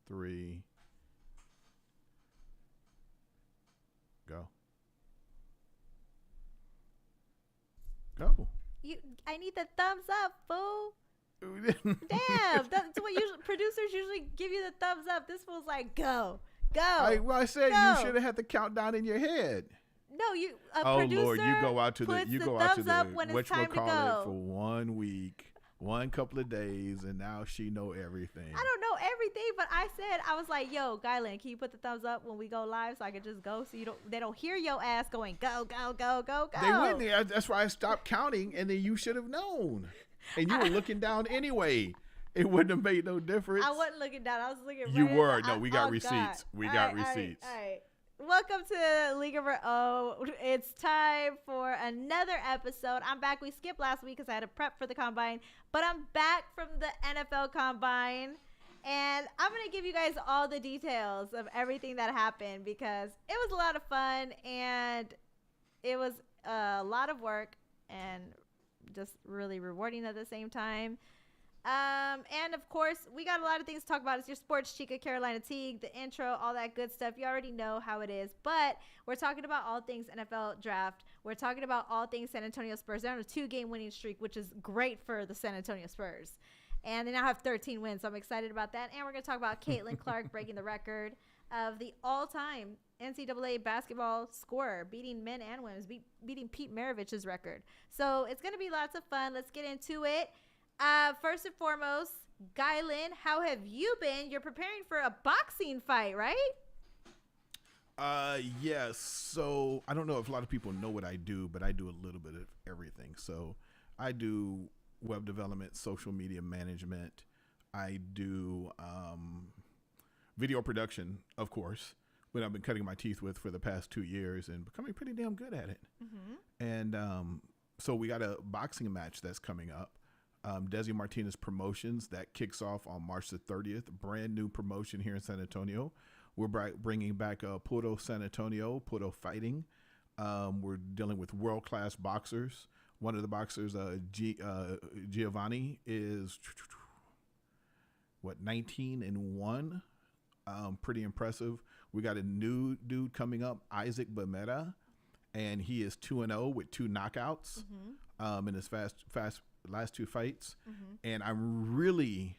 3. Go. Go. I need the thumbs up, fool. Damn, that's what producers usually give you the thumbs up. This fool's like, go. I said go. You should have had the countdown in your head. No, producer Lord, you go out to the when it's time to go for 1 week, one couple of days, and now she know everything. I don't know everything, but I was like, yo, Caitlyn, can you put the thumbs up when we go live so I can just go so they don't hear your ass going go. They wouldn't. That's why I stopped counting, and then you should have known. And you were looking down anyway. It wouldn't have made no difference. I wasn't looking down. I was looking right. You were. No, we got receipts. God. We got receipts. All right. Welcome to League of Our Own. It's time for another episode. I'm back. We skipped last week because I had to prep for the Combine. But I'm back from the NFL Combine. And I'm going to give you guys all the details of everything that happened because it was a lot of fun. And it was a lot of work and just really rewarding at the same time. And of course, we got a lot of things to talk about. It's your sports chica, Carolina Teague, the intro, all that good stuff. You already know how it is, but we're talking about all things NFL draft. We're talking about all things San Antonio Spurs. They're on a 2-game winning streak, which is great for the San Antonio Spurs. And they now have 13 wins, so I'm excited about that. And we're going to talk about Caitlyn Clark breaking the record of the all-time NCAA basketball scorer, beating men and women, beating Pete Maravich's record. So it's going to be lots of fun. Let's get into it. First and foremost, Caitlyn, how have you been? You're preparing for a boxing fight, right? Yes. So I don't know if a lot of people know what I do, but I do a little bit of everything. So I do web development, social media management. I do video production, of course, what I've been cutting my teeth with for the past 2 years and becoming pretty damn good at it. Mm-hmm. And so we got a boxing match that's coming up. Desi Martinez Promotions that kicks off on March the 30th. Brand new promotion here in San Antonio. We're bringing back Puro San Antonio, Puro Fighting. We're dealing with world-class boxers. One of the boxers, Giovanni, is 19-1. Pretty impressive. We got a new dude coming up, Isaac Bamera, and he is 2-0 with 2 knockouts in his last 2 fights. Mm-hmm. And I'm really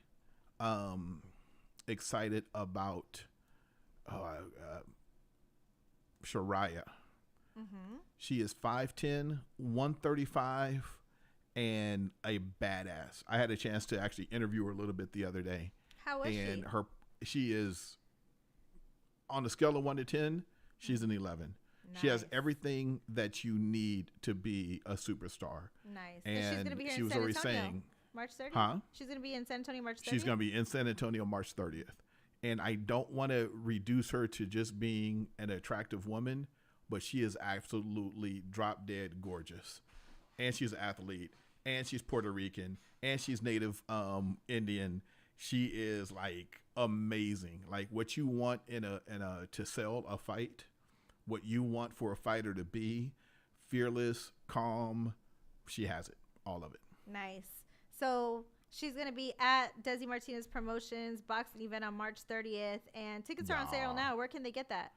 excited about Shariah. Mm-hmm. She is 5'10", 135, and a badass. I had a chance to actually interview her a little bit the other day. How is she? And she is, on a scale of 1 to 10, she's an 11. Nice. She has everything that you need to be a superstar. Nice. And she's going to be here she in was San already Antonio. saying, March 30th? Huh? She's going to be in San Antonio March 30th? She's going to be in San Antonio March 30th. And I don't want to reduce her to just being an attractive woman, but she is absolutely drop dead gorgeous. And she's an athlete. And she's Puerto Rican. And she's native Indian. She is like amazing. Like what you want to sell a fight, what you want for a fighter to be, fearless, calm, she has it, all of it. Nice. So she's going to be at Desi Martinez Promotions boxing event on March 30th, and tickets are on sale now. Where can they get that?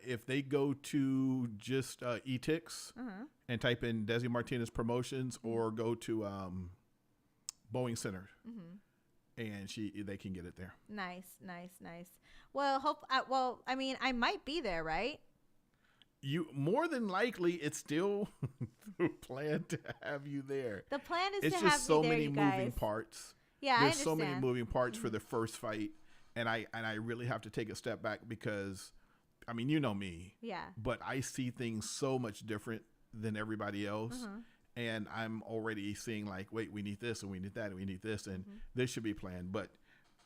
If they go to just eTix and type in Desi Martinez Promotions, or go to Boeing Center. Mm-hmm. And they can get it there. Nice. Well, I might be there, right? You more than likely, it's still the plan to have you there. The plan is it's to have just so me there, many you guys. moving parts. Yeah, there's I so many moving parts mm-hmm. for the first fight, and I really have to take a step back because, I mean, you know me. Yeah. But I see things so much different than everybody else. Mm-hmm. And I'm already seeing like, wait, we need this and we need that and we need this. And this should be planned. But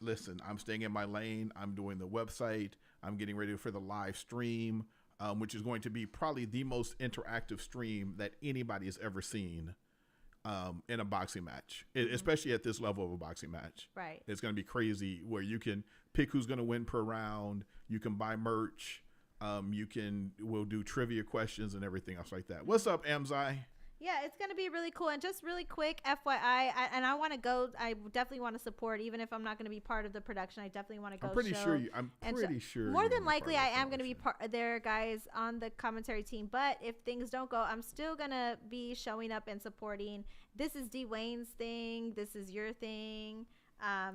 listen, I'm staying in my lane. I'm doing the website. I'm getting ready for the live stream, which is going to be probably the most interactive stream that anybody has ever seen in a boxing match, especially at this level of a boxing match. Right. It's going to be crazy where you can pick who's going to win per round. You can buy merch. We'll do trivia questions and everything else like that. What's up, Amzai? Yeah, it's going to be really cool. And just really quick, FYI, I want to go. I definitely want to support, even if I'm not going to be part of the production. I definitely want to go. I'm pretty sure. More than likely, I am going to be part there, guys, on the commentary team. But if things don't go, I'm still going to be showing up and supporting. This is Dwayne's thing. This is your thing.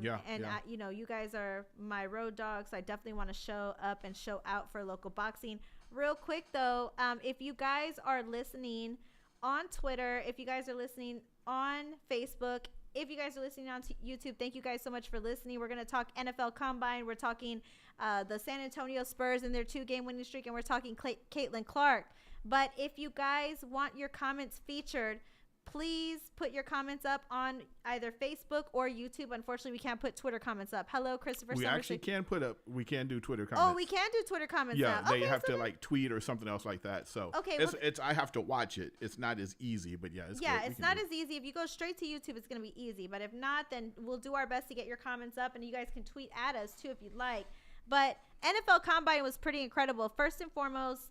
You know, you guys are my road dogs. So I definitely want to show up and show out for local boxing. Real quick, though, if you guys are listening on Twitter, if you guys are listening on Facebook, if you guys are listening on YouTube, thank you guys so much for listening. We're going to talk NFL Combine. We're talking the San Antonio Spurs and their 2-game winning streak, and we're talking Caitlyn Clark. But if you guys want your comments featured, please put your comments up on either Facebook or YouTube. Unfortunately, we can't put Twitter comments up. Hello, Christopher. We actually can do Twitter comments. Oh, we can do Twitter comments now. Yeah, they have to like tweet or something else like that. So it's I have to watch it. It's not as easy, but it's not as easy. If you go straight to YouTube, it's going to be easy. But if not, then we'll do our best to get your comments up, and you guys can tweet at us too if you'd like. But NFL Combine was pretty incredible. First and foremost,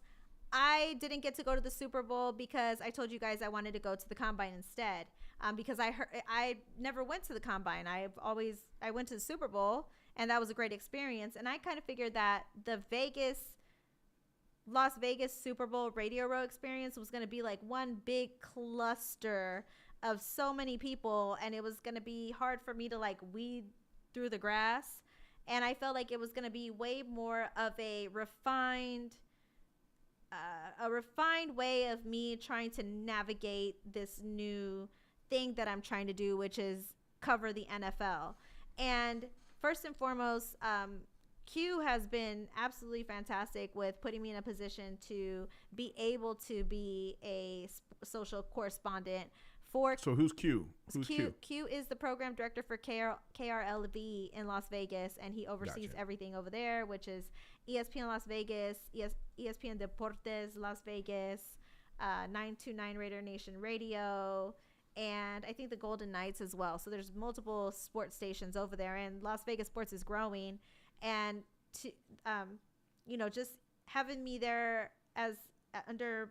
I didn't get to go to the Super Bowl because I told you guys I wanted to go to the Combine instead. Because I never went to the Combine. I went to the Super Bowl, and that was a great experience. And I kind of figured that the Las Vegas Super Bowl Radio Row experience was going to be like one big cluster of so many people, and it was going to be hard for me to like weed through the grass. And I felt like it was going to be way more of a refined way of me trying to navigate this new thing that I'm trying to do, which is cover the NFL. And first and foremost, Q has been absolutely fantastic with putting me in a position to be able to be a social correspondent for. So who's Q? Q is the program director for KRLV in Las Vegas, and he oversees everything over there, which is ESPN Las Vegas, ESPN Deportes Las Vegas, 929 Raider Nation Radio, and I think the Golden Knights as well. So there's multiple sports stations over there, and Las Vegas sports is growing. And to, just having me there as under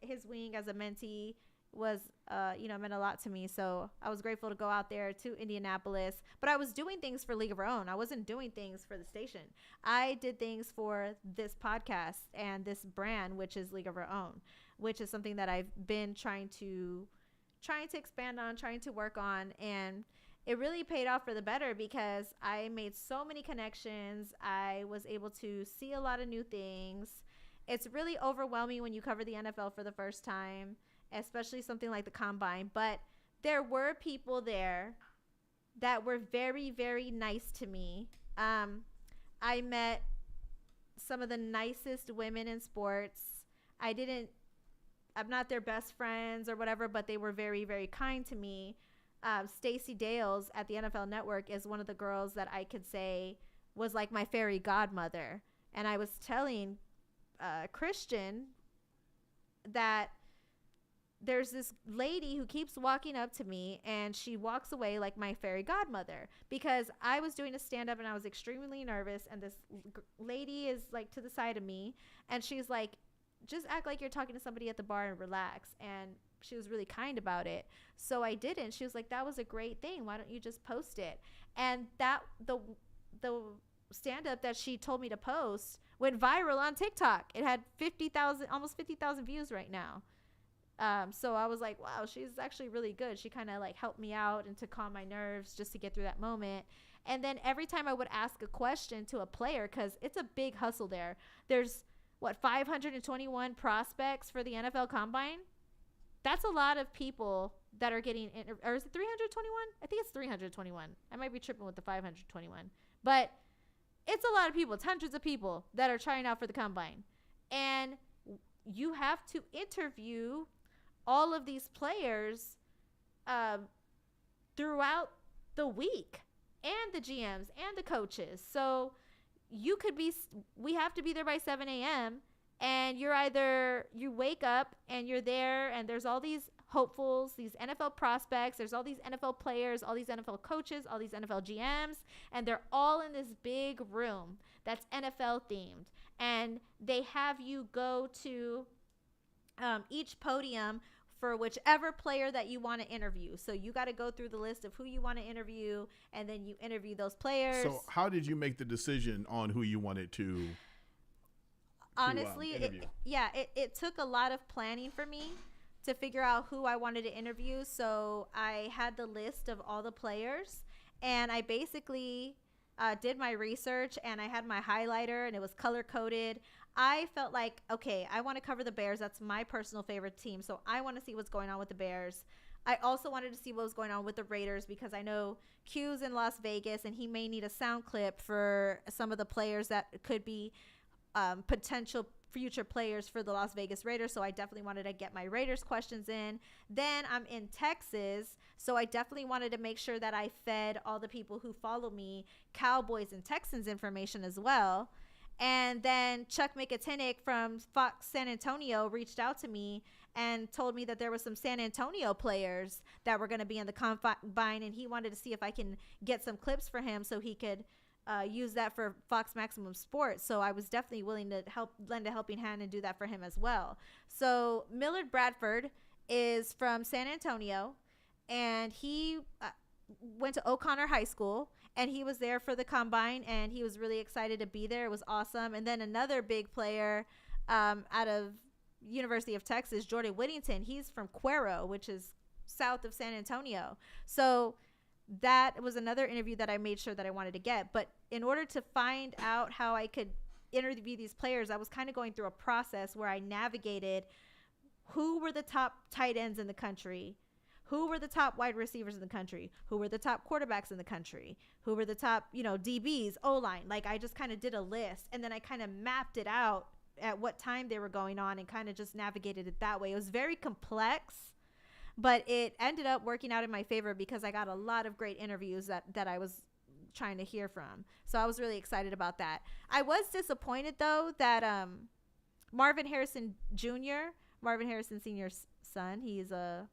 his wing as a mentee was, meant a lot to me. So I was grateful to go out there to Indianapolis, but I was doing things for League of Our Own. I wasn't doing things for the station. I did things for this podcast and this brand, which is League of Our Own, which is something that I've been trying to expand on, trying to work on. And it really paid off for the better because I made so many connections. I was able to see a lot of new things. It's really overwhelming when you cover the NFL for the first time, especially something like the Combine. But there were people there that were very, very nice to me. I met some of the nicest women in sports. I'm not their best friends or whatever, but they were very, very kind to me. Stacey Dales at the NFL Network is one of the girls that I could say was like my fairy godmother. And I was telling Christian that there's this lady who keeps walking up to me, and she walks away like my fairy godmother, because I was doing a stand-up and I was extremely nervous, and this lady is like to the side of me, and she's like, just act like you're talking to somebody at the bar and relax. And she was really kind about it. So I didn't. She was like, that was a great thing. Why don't you just post it? And that the stand-up that she told me to post went viral on TikTok. It had almost 50,000 views right now. So I was like, wow, she's actually really good. She kind of like helped me out and to calm my nerves just to get through that moment. And then every time I would ask a question to a player, because it's a big hustle there. There's 521 prospects for the NFL Combine. That's a lot of people that are getting or is it 321? I think it's 321. I might be tripping with the 521. But it's a lot of people. It's hundreds of people that are trying out for the Combine. And you have to interview all of these players throughout the week, and the GMs and the coaches. So we have to be there by 7 a.m. and you wake up and you're there, and there's all these hopefuls, these NFL prospects, there's all these NFL players, all these NFL coaches, all these NFL GMs, and they're all in this big room that's NFL themed. And they have you go to each podium for whichever player that you want to interview. So you got to go through the list of who you want to interview, and then you interview those players. So how did you make the decision on who you wanted to honestly, interview? It took a lot of planning for me to figure out who I wanted to interview. So I had the list of all the players, and I basically did my research, and I had my highlighter, and it was color coded. I felt like, okay, I want to cover the Bears. That's my personal favorite team. So I want to see what's going on with the Bears. I also wanted to see what was going on with the Raiders, because I know Q's in Las Vegas, and he may need a sound clip for some of the players that could be potential future players for the Las Vegas Raiders. So I definitely wanted to get my Raiders questions in. Then I'm in Texas, so I definitely wanted to make sure that I fed all the people who follow me Cowboys and Texans information as well. And then Chuck Mikatinik from Fox San Antonio reached out to me and told me that there were some San Antonio players that were going to be in the combine, and he wanted to see if I can get some clips for him so he could use that for Fox Maximum Sports. So I was definitely willing to lend a helping hand and do that for him as well. So Millard Bradford is from San Antonio, and he went to O'Connor High School, and he was there for the combine, and he was really excited to be there. It was awesome. And then another big player out of University of Texas, Jordan Whittington, he's from Cuero, which is south of San Antonio. So that was another interview that I made sure that I wanted to get. But in order to find out how I could interview these players, I was kind of going through a process where I navigated who were the top tight ends in the country, who were the top wide receivers in the country, who were the top quarterbacks in the country, who were the top, DBs, O-line. Like, I just kind of did a list, and then I kind of mapped it out at what time they were going on and kind of just navigated it that way. It was very complex, but it ended up working out in my favor because I got a lot of great interviews that I was trying to hear from. So I was really excited about that. I was disappointed, though, that Marvin Harrison Jr., Marvin Harrison Sr.'s son, he's a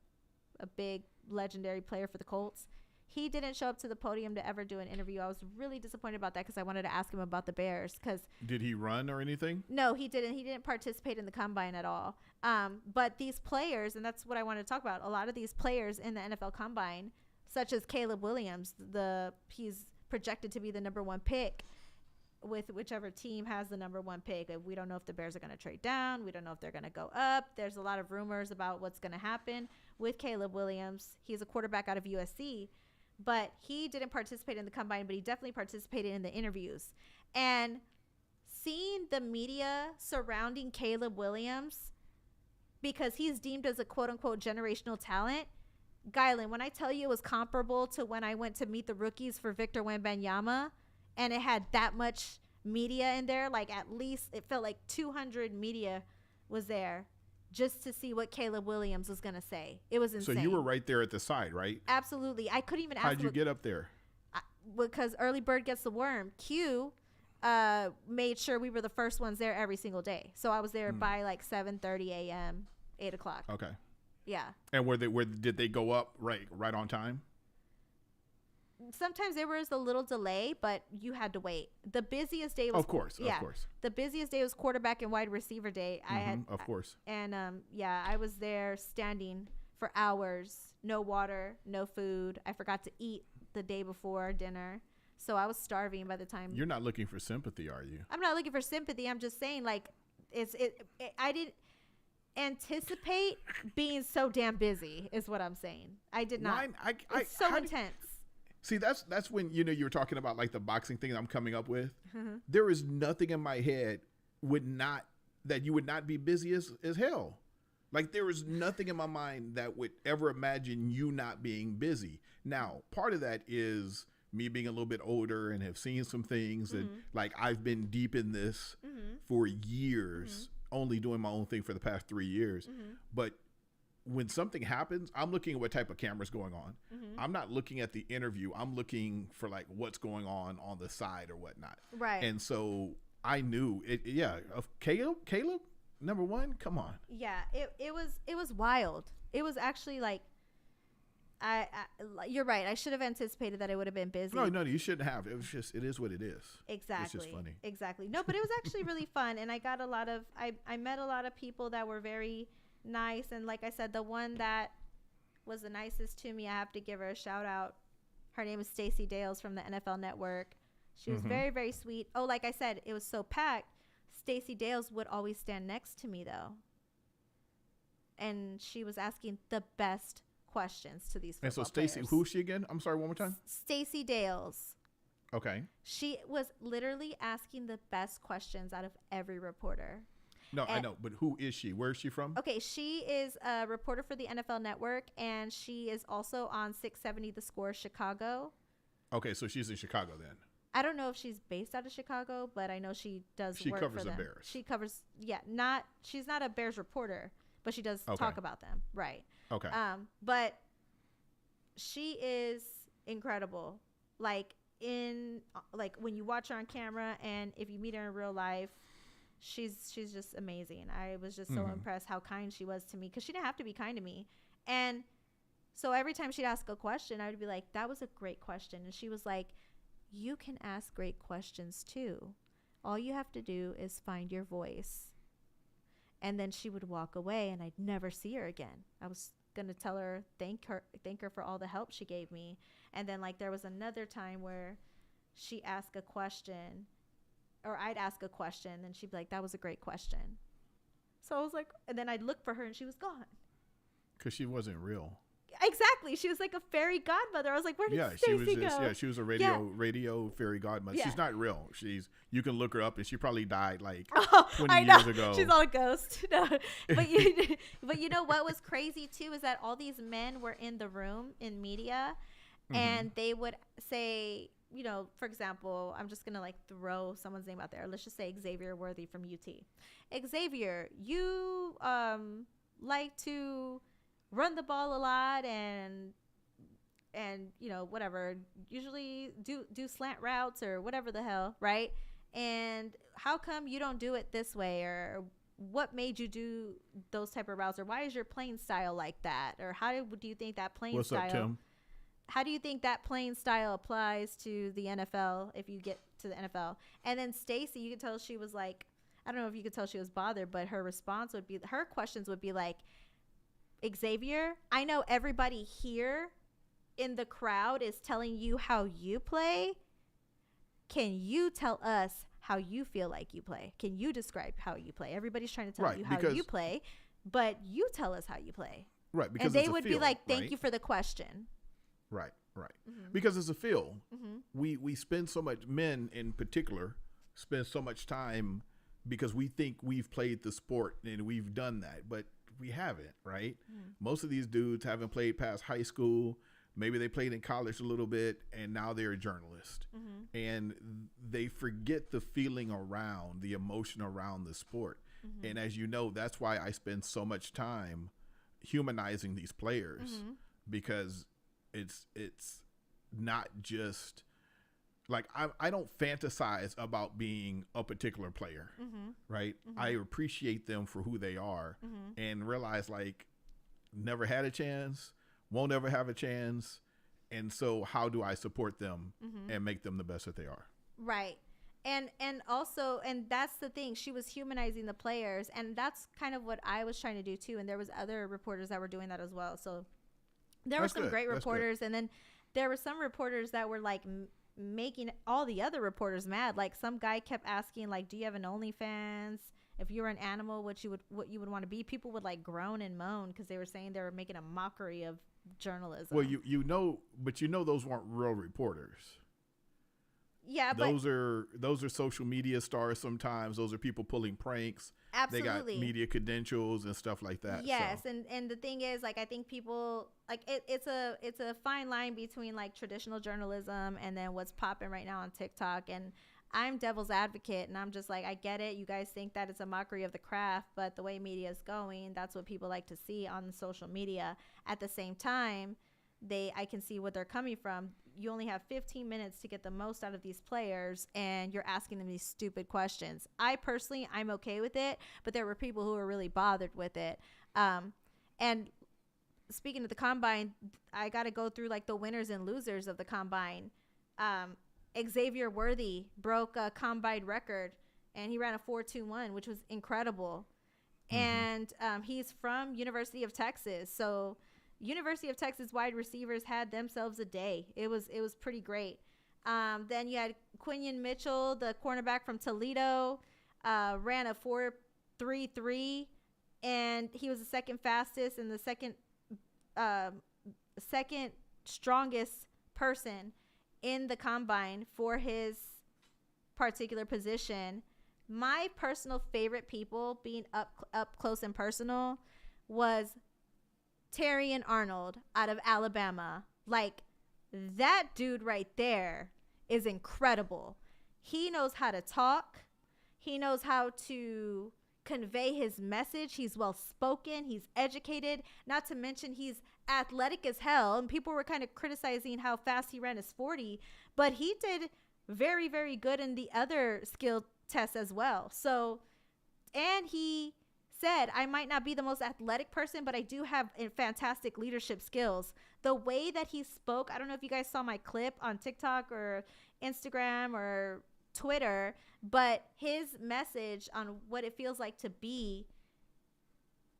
big legendary player for the Colts, he didn't show up to the podium to ever do an interview. I was really disappointed about that because I wanted to ask him about the Bears. Did he run or anything? No, he didn't. He didn't participate in the combine at all. But these players, and that's what I wanted to talk about, a lot of these players in the NFL combine, such as Caleb Williams, he's projected to be the number one pick with whichever team has the number one pick. We don't know if the Bears are going to trade down. We don't know if they're going to go up. There's a lot of rumors about what's going to happen with Caleb Williams. He's a quarterback out of USC, but he didn't participate in the combine, but he definitely participated in the interviews. And seeing the media surrounding Caleb Williams, because he's deemed as a quote-unquote generational talent, Caitlyn, when I tell you it was comparable to when I went to meet the rookies for Victor Wembanyama, and it had that much media in there, like at least it felt like 200 media was there just to see what Caleb Williams was going to say. It was insane. So you were right there at the side, right? Absolutely. I couldn't even ask. How'd you get up there? Because early bird gets the worm. Q made sure we were the first ones there every single day. So I was there by like 7:30 a.m., 8 o'clock. Okay. Yeah. And did they go up right on time? Sometimes there was a little delay, but you had to wait. The busiest day was of course. The busiest day was quarterback and wide receiver day. Of course. And I was there standing for hours, no water, no food. I forgot to eat the day before dinner, so I was starving by the time. You're not looking for sympathy, are you? I'm not looking for sympathy. I'm just saying, like, I didn't anticipate being so damn busy. Is what I'm saying. I did not. It's so intense. See, that's when, you were talking about like the boxing thing that I'm coming up with. There is nothing in my head that you would not be busy as hell. Like, there is nothing in my mind that would ever imagine you not being busy. Now, part of that is me being a little bit older and have seen some things. And like, I've been deep in this for years, only doing my own thing for the past 3 years. But when something happens, I'm looking at what type of camera's going on. I'm not looking at the interview. I'm looking for like what's going on the side or whatnot. Right. And so I knew it. Yeah. Of Caleb, number one. Come on. Yeah. It was wild. It was actually like, you're right. I should have anticipated that it would have been busy. No, you shouldn't have. It is what it is. Exactly. It's just funny. Exactly. No, but it was actually really fun. And I got I met a lot of people that were very nice. And like I said, the one that was the nicest to me, I have to give her a shout out. Her name is Stacey Dales from the NFL Network. She was very, very sweet. Oh, like I said, it was so packed. Stacey Dales would always stand next to me, though. And she was asking the best questions to these football And so Stacey, who's she again? I'm sorry, one more time. Stacey Dales. Okay. She was literally asking the best questions out of every reporter. No, I know, but who is she? Where is she from? Okay, she is a reporter for the NFL Network, and she is also on 670 The Score Chicago. Okay, so she's in Chicago then. I don't know if she's based out of Chicago, but I know she does She work covers for them. the Bears. She covers, she's not a Bears reporter, but she does talk about them, right? Okay. But she is incredible. Like when you watch her on camera, and if you meet her in real life, she's just amazing. I was just so impressed how kind she was to me, because she didn't have to be kind to me. And so every time she'd ask a question, I would be like, that was a great question. And she was like, you can ask great questions too. All you have to do is find your voice. And then she would walk away, and I'd never see her again. I was going to tell her, thank her for all the help she gave me. And then like there was another time where she asked a question, or I'd ask a question, and she'd be like, that was a great question. So I was like, and then I'd look for her, and she was gone. Because she wasn't real. Exactly. She was like a fairy godmother. I was like, where did Stacey go? Yeah, she was a radio fairy godmother. Yeah. She's not real. You can look her up, and she probably died like 20 years ago. She's all a ghost. No. But you know what was crazy too is that all these men were in the room in media, and they would say, you know, for example, I'm just going to like throw someone's name out there. Let's just say Xavier Worthy from UT. Xavier, you like to run the ball a lot and you know, whatever, usually do slant routes or whatever the hell, right? And how come you don't do it this way? Or what made you do those type of routes? Or why is your playing style like that? Or how do you think that playing style... What's up, Tim? How do you think that playing style applies to the NFL if you get to the NFL? And then Stacey, you could tell she was like, I don't know if you could tell she was bothered, but her questions would be like, Xavier, I know everybody here in the crowd is telling you how you play. Can you tell us how you feel like you play? Can you describe how you play? Everybody's trying to tell you how you play, but you tell us how you play. Right. Because and they would be like, thank you for the question. Right. Because it's a feel. We spend so much, men in particular, spend so much time because we think we've played the sport and we've done that, but we haven't, right? Most of these dudes haven't played past high school. Maybe they played in college a little bit, and now they're a journalist. And they forget the feeling around, the emotion around the sport. And as you know, that's why I spend so much time humanizing these players, because it's not just like I don't fantasize about being a particular player, right? I appreciate them for who they are and realize like never had a chance, won't ever have a chance. And so how do I support them and make them the best that they are? Right. And also, and that's the thing, she was humanizing the players, and that's kind of what I was trying to do too. And there was other reporters that were doing that as well. So there were some great reporters, and then there were some reporters that were like making all the other reporters mad. Like some guy kept asking like, do you have an OnlyFans? If you were an animal, what you would want to be? People would like groan and moan because they were saying they were making a mockery of journalism. Well, you know those weren't real reporters. Yeah, those are social media stars. Sometimes those are people pulling pranks. Absolutely. They got media credentials and stuff like that. Yes, so. and the thing is, like, I think people like it's a fine line between like traditional journalism and then what's popping right now on TikTok. And I'm devil's advocate, and I'm just like, I get it. You guys think that it's a mockery of the craft, but the way media is going, that's what people like to see on social media. At the same time, I can see what they're coming from. You only have 15 minutes to get the most out of these players, and you're asking them these stupid questions. I'm okay with it, but there were people who were really bothered with it. And speaking of the combine, I got to go through like the winners and losers of the combine. Xavier Worthy broke a combine record, and he ran a 4.21, which was incredible. And he's from University of Texas. So University of Texas wide receivers had themselves a day. It was pretty great. Then you had Quinion Mitchell, the cornerback from Toledo, ran a 4.33, and he was the second fastest and the second strongest person in the combine for his particular position. My personal favorite people being up close and personal was Terrion Arnold out of Alabama. Like, that dude right there is incredible. He knows how to talk. He knows how to convey his message. He's well spoken. He's educated. Not to mention he's athletic as hell. And people were kind of criticizing how fast he ran his 40, but he did very, very good in the other skill tests as well. So, and he said, I might not be the most athletic person, but I do have fantastic leadership skills. The way that he spoke, I don't know if you guys saw my clip on TikTok or Instagram or Twitter, but his message on what it feels like to be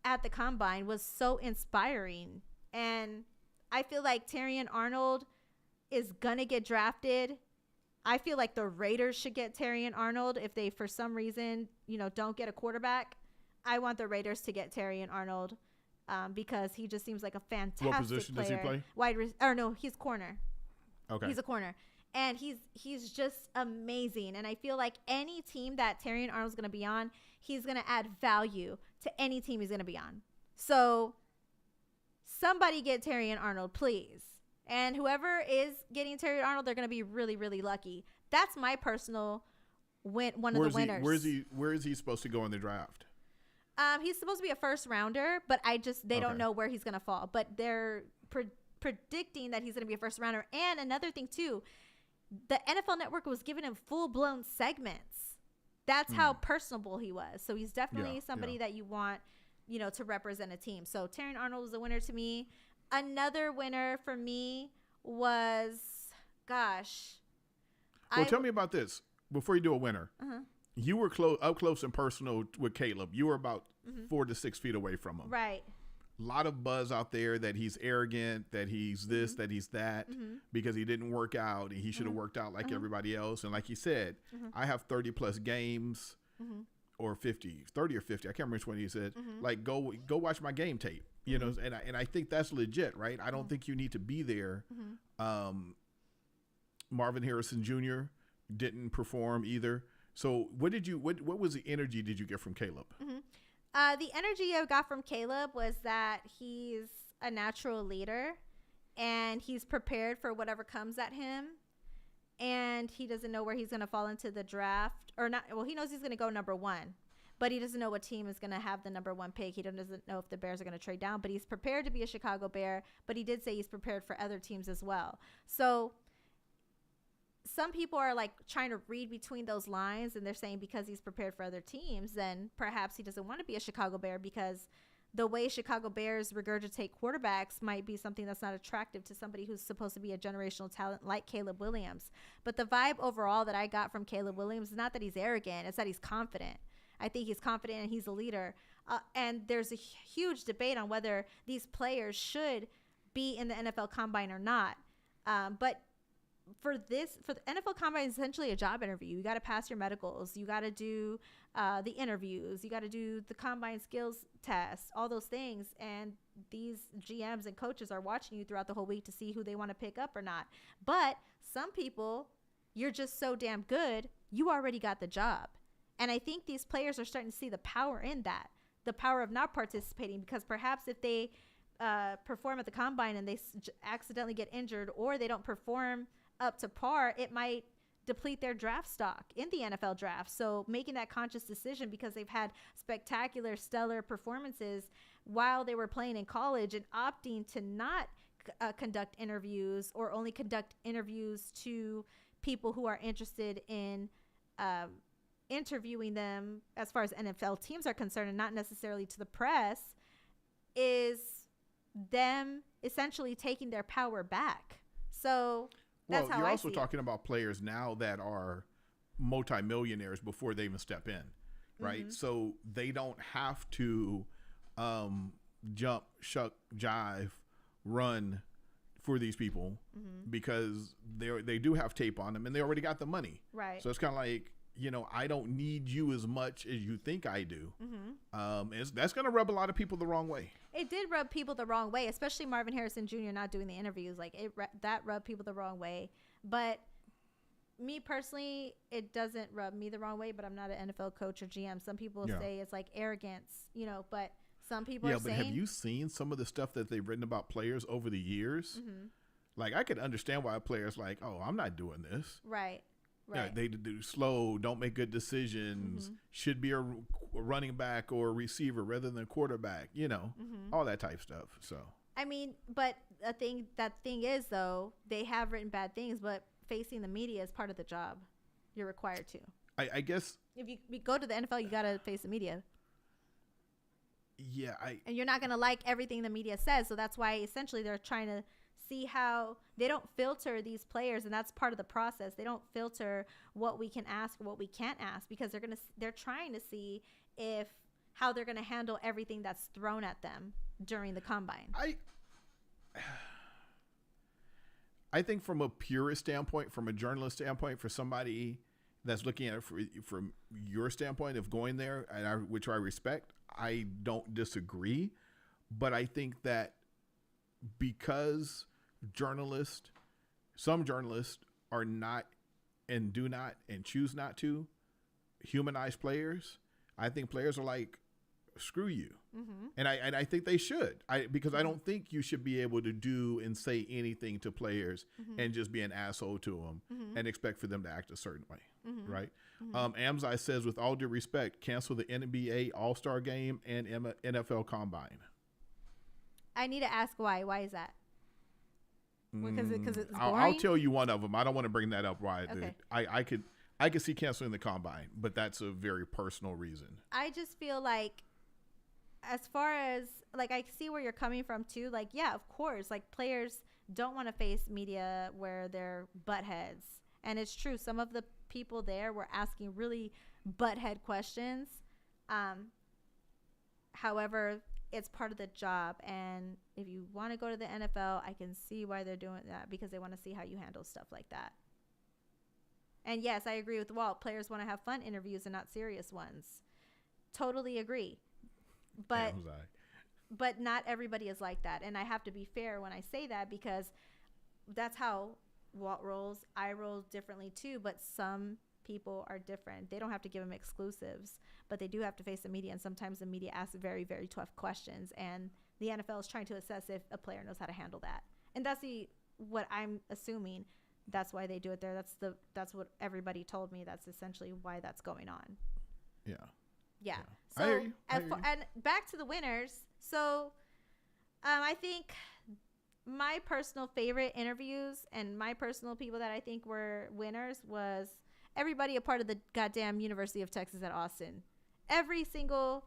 at the combine was so inspiring. And I feel like Terrion Arnold is gonna get drafted. I feel like the Raiders should get Terrion Arnold if they, for some reason, don't get a quarterback. I want the Raiders to get Terrion Arnold because he just seems like a fantastic player. What position does he play? He's corner. Okay. He's a corner. And he's just amazing. And I feel like any team that Terrion Arnold's going to be on, he's going to add value to any team he's going to be on. So somebody get Terrion Arnold, please. And whoever is getting Terrion Arnold, they're going to be really, really lucky. That's my personal one of the winners. Where is he supposed to go in the draft? He's supposed to be a first rounder, but they don't know where he's going to fall. But they're predicting that he's going to be a first rounder. And another thing, too, the NFL Network was giving him full-blown segments. That's how personable he was. So he's definitely somebody that you want, to represent a team. So Terrion Arnold was a winner to me. Another winner for me was, tell me about this before you do a winner. You were up close and personal with Caleb. You were about 4 to 6 feet away from him. Right. A lot of buzz out there that he's arrogant, that he's this, that he's that, because he didn't work out and he should have worked out like everybody else. And like he said, I have 30 plus games or 50, 30 or 50. I can't remember which one he said. Like, go watch my game tape, and I think that's legit, right? I don't think you need to be there. Marvin Harrison Jr. didn't perform either. So what was the energy did you get from Caleb? The energy I got from Caleb was that he's a natural leader and he's prepared for whatever comes at him. And he doesn't know where he's going to fall into the draft or not. Well, he knows he's going to go number 1, but he doesn't know what team is going to have the number 1 pick. He doesn't know if the Bears are going to trade down, but he's prepared to be a Chicago Bear. But he did say he's prepared for other teams as well. So some people are like trying to read between those lines, and they're saying because he's prepared for other teams, then perhaps he doesn't want to be a Chicago Bear because the way Chicago Bears regurgitate quarterbacks might be something that's not attractive to somebody who's supposed to be a generational talent like Caleb Williams. But the vibe overall that I got from Caleb Williams is not that he's arrogant, it's that he's confident. I think he's confident and he's a leader. And there's a huge debate on whether these players should be in the NFL Combine or not. But for the NFL Combine is essentially a job interview. You got to pass your medicals. You got to do the interviews. You got to do the combine skills tests, all those things. And these GMs and coaches are watching you throughout the whole week to see who they want to pick up or not. But some people, you're just so damn good, you already got the job. And I think these players are starting to see the power in that, the power of not participating, because perhaps if they perform at the combine and they accidentally get injured or they don't perform up to par, it might deplete their draft stock in the NFL draft. So making that conscious decision because they've had spectacular, stellar performances while they were playing in college and opting to not conduct interviews or only conduct interviews to people who are interested in interviewing them as far as NFL teams are concerned and not necessarily to the press, is them essentially taking their power back. So that's how you're I also see talking about players now that are multimillionaires before they even step in. right? So they don't have to jump, shuck, jive, run for these people because they do have tape on them and they already got the money. Right. So it's kind of like, I don't need you as much as you think I do. That's going to rub a lot of people the wrong way. It did rub people the wrong way, especially Marvin Harrison Jr. not doing the interviews. Like that rubbed people the wrong way. But me personally, it doesn't rub me the wrong way, but I'm not an NFL coach or GM. Some people say it's like arrogance, but some people are saying. Yeah, but have you seen some of the stuff that they've written about players over the years? Like, I could understand why a player's like, oh, I'm not doing this. Right. Yeah, they do slow, don't make good decisions, should be a running back or a receiver rather than a quarterback, all that type stuff. So I mean, but the thing is, though, they have written bad things, but facing the media is part of the job. You're required to. I guess if you go to the NFL, you got to face the media. Yeah, and you're not going to like everything the media says. So that's why essentially they're trying to see how they don't filter these players. And that's part of the process. They don't filter what we can ask or what we can't ask because they're trying to see how they're going to handle everything that's thrown at them during the combine. I think from a purist standpoint, from a journalist standpoint, for somebody that's looking at it from your standpoint of going there, which I respect, I don't disagree. But I think that because some journalists are not and do not and choose not to humanize players, I think players are like, screw you. And I think they should, because I don't think you should be able to do and say anything to players and just be an asshole to them and expect for them to act a certain way. Right. Amzai says, with all due respect, cancel the NBA All-Star game and NFL Combine. I need to ask why. Why is that? Because it's boring? I'll tell you one of them. I don't want to bring that up. Why? Okay. I could see canceling the Combine, but that's a very personal reason. I just feel like, as far as, like, I see where you're coming from too. Like, yeah, of course, like, players don't want to face media where they're butt heads. And it's true. Some of the people there were asking really butthead questions. However, it's part of the job. And if you want to go to the NFL, I can see why they're doing that, because they want to see how you handle stuff like that. And yes, I agree with Walt. Players want to have fun interviews and not serious ones. Totally agree. But not everybody is like that. And I have to be fair when I say that, because that's how Walt rolls. I roll differently too, but some people are different. They don't have to give them exclusives, but they do have to face the media. And sometimes the media asks very, very tough questions. And the NFL is trying to assess if a player knows how to handle that. And that's what I'm assuming. That's why they do it there. That's what everybody told me. That's essentially why that's going on. Yeah. So, I hear you. And back to the winners. So, I think my personal favorite interviews and my personal people that I think were winners was everybody a part of the goddamn University of Texas at Austin. Every single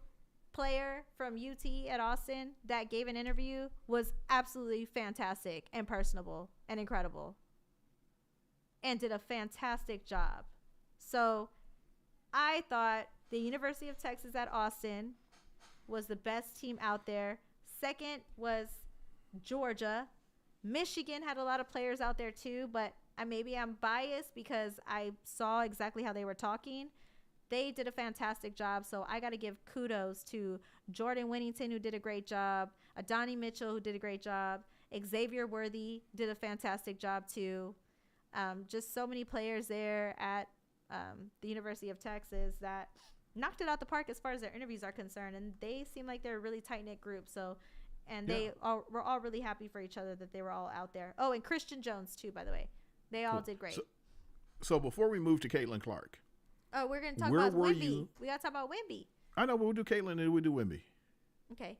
player from UT at Austin that gave an interview was absolutely fantastic and personable and incredible and did a fantastic job. So I thought the University of Texas at Austin was the best team out there. Second was Georgia. Michigan had a lot of players out there too, but maybe I'm biased because I saw exactly how they were talking. They did a fantastic job, so I got to give kudos to Jordan Whittington, who did a great job, Adonai Mitchell, who did a great job, Xavier Worthy did a fantastic job too. Just so many players there at the University of Texas that knocked it out the park as far as their interviews are concerned, and they seem like they're a really tight-knit group. So, and they were all really happy for each other that they were all out there. Oh, and Christian Jones too, by the way. They all did great. So before we move to Caitlyn Clark. Oh, we're going to talk about Wemby. We got to talk about Wemby. I know, but we'll do Caitlyn and we'll do Wemby. Okay.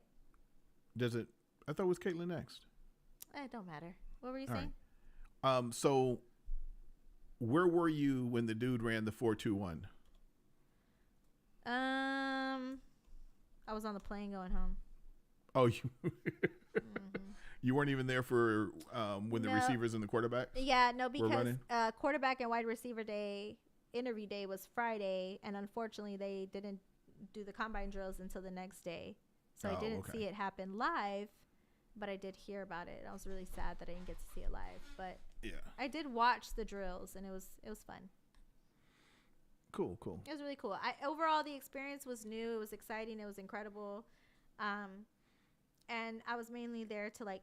I thought it was Caitlyn next. It don't matter. What were you saying? Right. So where were you when the dude ran the 4.21? I was on the plane going home. Oh, you weren't even there for when the receivers and the quarterback? Yeah, no, because quarterback and wide receiver day, interview day was Friday, and unfortunately they didn't do the combine drills until the next day. So I didn't see it happen live, but I did hear about it. I was really sad that I didn't get to see it live, but I did watch the drills, and it was fun. Cool. It was really cool. Overall, the experience was new. It was exciting. It was incredible. And I was mainly there to like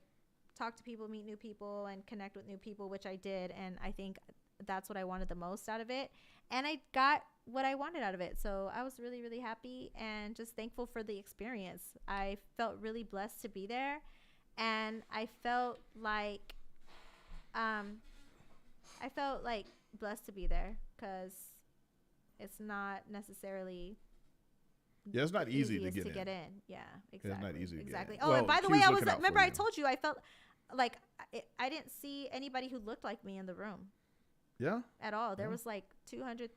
talk to people, meet new people, and connect with new people, which I did. And I think that's what I wanted the most out of it. And I got what I wanted out of it. So I was really, really happy and just thankful for the experience. I felt really blessed to be there. And I felt like blessed to be there because it's not necessarily it's not easy to get in. Yeah, exactly. Yeah, it's not easy to exactly. get in. Oh, and by the way, remember I told you I felt like I didn't see anybody who looked like me in the room. Yeah. At all. There was like 200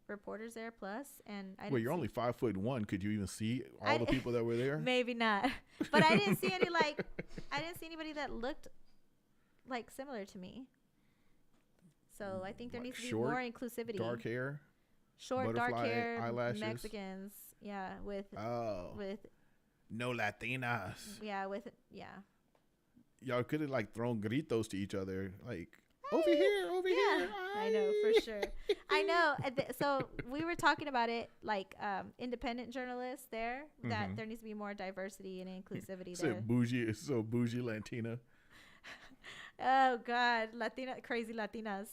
reporters there plus, and well, you're only 5'1". Could you even see all the people that were there? Maybe not, but I didn't see any I didn't see anybody that looked like similar to me. So I think there needs to be more inclusivity. Dark hair. Short, dark hair, eyelashes. Mexicans. Yeah, with no Latinas. Yeah, Y'all could have like thrown gritos to each other, like over here. I know for sure. I know. So we were talking about it, like independent journalists there, that there needs to be more diversity and inclusivity there. Bougie Latina. Oh God, crazy Latinas.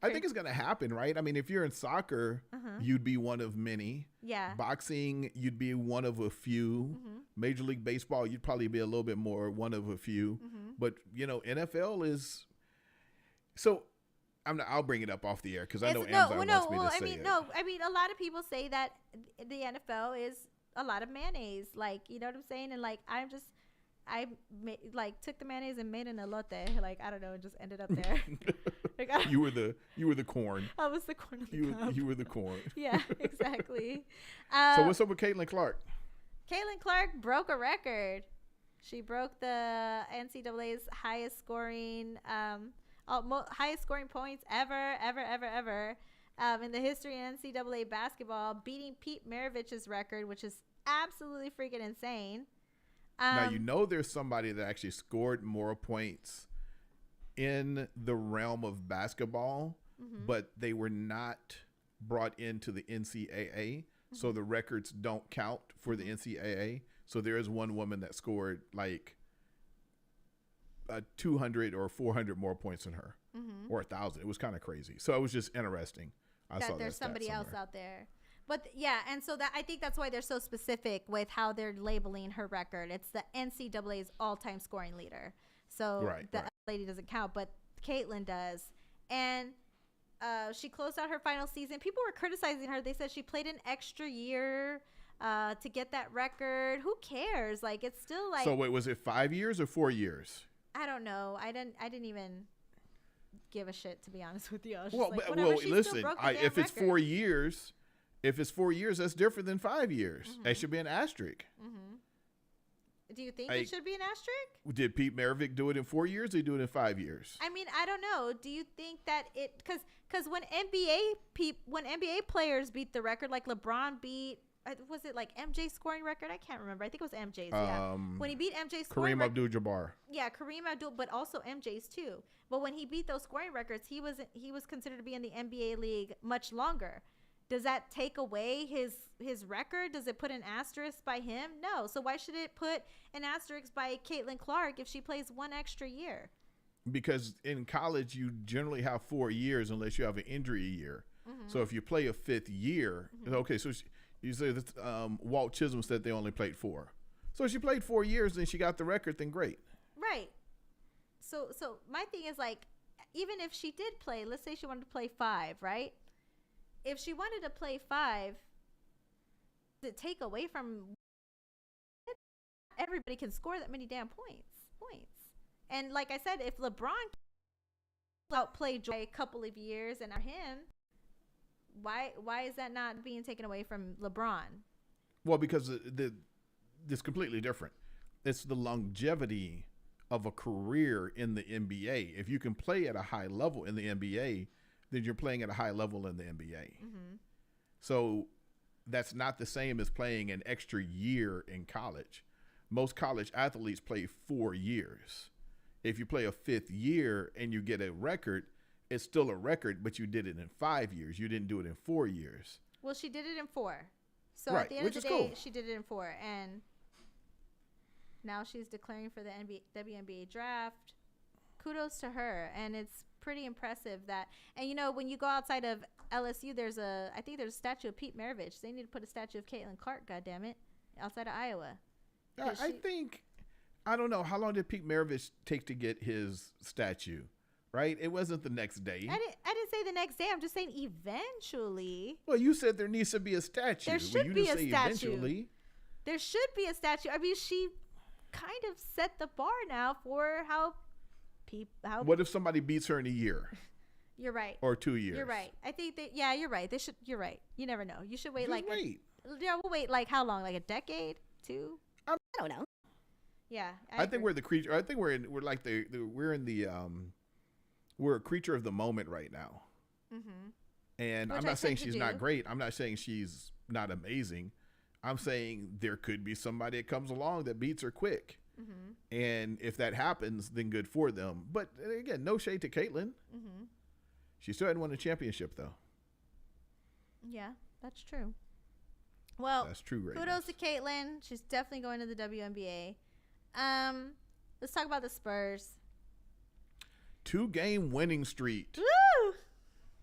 I think it's going to happen, right? I mean, if you're in soccer, you'd be one of many. Yeah. Boxing, you'd be one of a few. Major League Baseball, you'd probably be a little bit more one of a few. But, NFL is... So, I'll bring it up off the air because I know Amazon wants me to say it. I mean, a lot of people say that the NFL is a lot of mayonnaise. Like, you know what I'm saying? And, like, I took the mayonnaise and made an elote. Like, I don't know, it just ended up there. You were the corn. I was the corn of the cup. You were the corn. Yeah, exactly. So what's up with Caitlyn Clark? Caitlyn Clark broke a record. She broke the NCAA's highest scoring points ever in the history of NCAA basketball, beating Pete Maravich's record, which is absolutely freaking insane. Now, there's somebody that actually scored more points in the realm of basketball, but they were not brought into the NCAA. So the records don't count for the NCAA. So there is one woman that scored like 200 or 400 more points than her, or 1,000. It was kind of crazy. So it was just interesting. I saw there's somebody else out there. But yeah, and so that I think that's why they're so specific with how they're labeling her record. It's the NCAA's all-time scoring leader. So the lady doesn't count, but Caitlyn does. And she closed out her final season. People were criticizing her. They said she played an extra year to get that record. Who cares? Like, it's still like. So wait, was it 5 years or 4 years? I don't know. I didn't even give a shit, to be honest with you. I was well, just like, whatever. She listen. still broke the damn if it's record. 4 years. If it's 4 years, that's different than 5 years. That should be an asterisk. Do you think it should be an asterisk? Did Pete Maravich do it in 4 years or did he do it in 5 years? I mean, I don't know. Do you think that it because when NBA players beat the record, like LeBron beat, was it like MJ's scoring record? I can't remember. I think it was MJ's. Yeah, when he beat MJ's scoring Kareem Abdul-Jabbar. Yeah, Kareem Abdul, but also MJ's too. But when he beat those scoring records, he was considered to be in the NBA league much longer. Does that take away his record? Does it put an asterisk by him? No. So why should it put an asterisk by Caitlyn Clark if she plays one extra year? Because in college, you generally have 4 years unless you have an injury year. So if you play a fifth year, okay, so you say that Walt Chisholm said they only played 4. So if she played 4 years and she got the record, then great. Right. So my thing is, like, even if she did play, let's say she wanted to play 5, right? If she wanted to play 5, does it take away from everybody can score that many damn points? And like I said, if LeBron outplayed Joy a couple of years and not him, why is that not being taken away from LeBron? Well, because it's completely different. It's the longevity of a career in the NBA. If you can play at a high level in the NBA, then you're playing at a high level in the NBA. So that's not the same as playing an extra year in college. Most college athletes play 4 years. If you play a 5th year and you get a record, it's still a record, but you did it in 5 years. You didn't do it in 4 years. Well, she did it in 4. So Right, at the end which of the is day, cool. she did it in 4. And now she's declaring for the WNBA draft. Kudos to her. And it's pretty impressive that, and you know, when you go outside of LSU, I think there's a statue of Pete Maravich. They need to put a statue of Caitlyn Clark, goddammit, outside of Iowa. I don't know. How long did Pete Maravich take to get his statue? Right? It wasn't the next day. I didn't say the next day. I'm just saying eventually. Well, you said there needs to be a statue. There should be a statue. Eventually. There should be a statue. I mean, she kind of set the bar now for how What if somebody beats her in a year? You're right. Or 2 years? You're right. I think that, yeah, you're right. You're right. You never know. You should wait Just wait. We'll wait like how long? Like a decade? 2? I don't know. Yeah. I think we're the creature. I think we're a creature of the moment right now. Mm-hmm. And I'm not saying she's not great. I'm not saying she's not amazing. I'm saying there could be somebody that comes along that beats her quick. Mm-hmm. And if that happens, then good for them. But again, no shade to Caitlyn. Mm-hmm. She still hadn't won a championship, though. Yeah, that's true. Well, that's true. Right. Kudos to Caitlyn. She's definitely going to the WNBA. Let's talk about the Spurs. 2-game winning streak. Woo!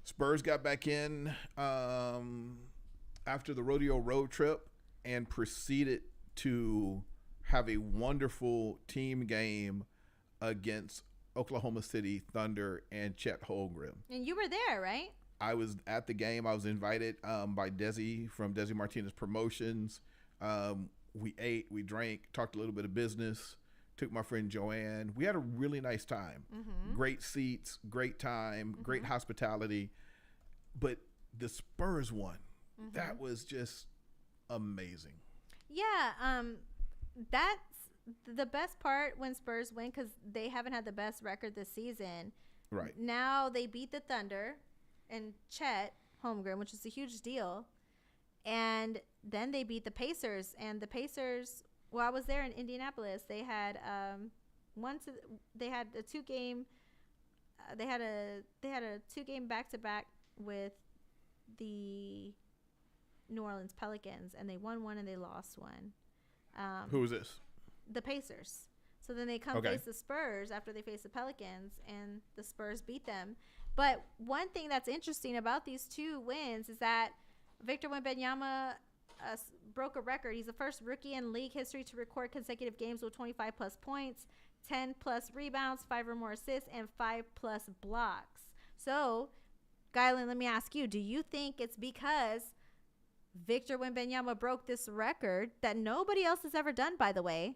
Spurs got back in after the rodeo road trip and proceeded to have a wonderful team game against Oklahoma City Thunder and Chet Holmgren. And you were there, right? I was at the game. I was invited by Desi from Desi Martinez Promotions. We ate, we drank, talked a little bit of business, took my friend Joanne. We had a really nice time. Mm-hmm. Great seats, great time, mm-hmm. great hospitality. But the Spurs won. Mm-hmm. That was just amazing. Yeah, that's the best part when Spurs win, because they haven't had the best record this season. Right. Now they beat the Thunder and Chet Holmgren, which is a huge deal. And then they beat the Pacers. And the Pacers, well, I was there in Indianapolis. They had a 2-game they had a 2-game back-to-back with the New Orleans Pelicans, and they won one and they lost one. Who was this? The Pacers. So then they come face the Spurs after they face the Pelicans, and the Spurs beat them. But one thing that's interesting about these 2 wins is that Victor Wembanyama broke a record. He's the first rookie in league history to record consecutive games with 25-plus points, 10-plus rebounds, 5 or more assists, and 5-plus blocks. So, Caitlyn, let me ask you, do you think it's because Victor Wembanyama broke this record that nobody else has ever done, by the way?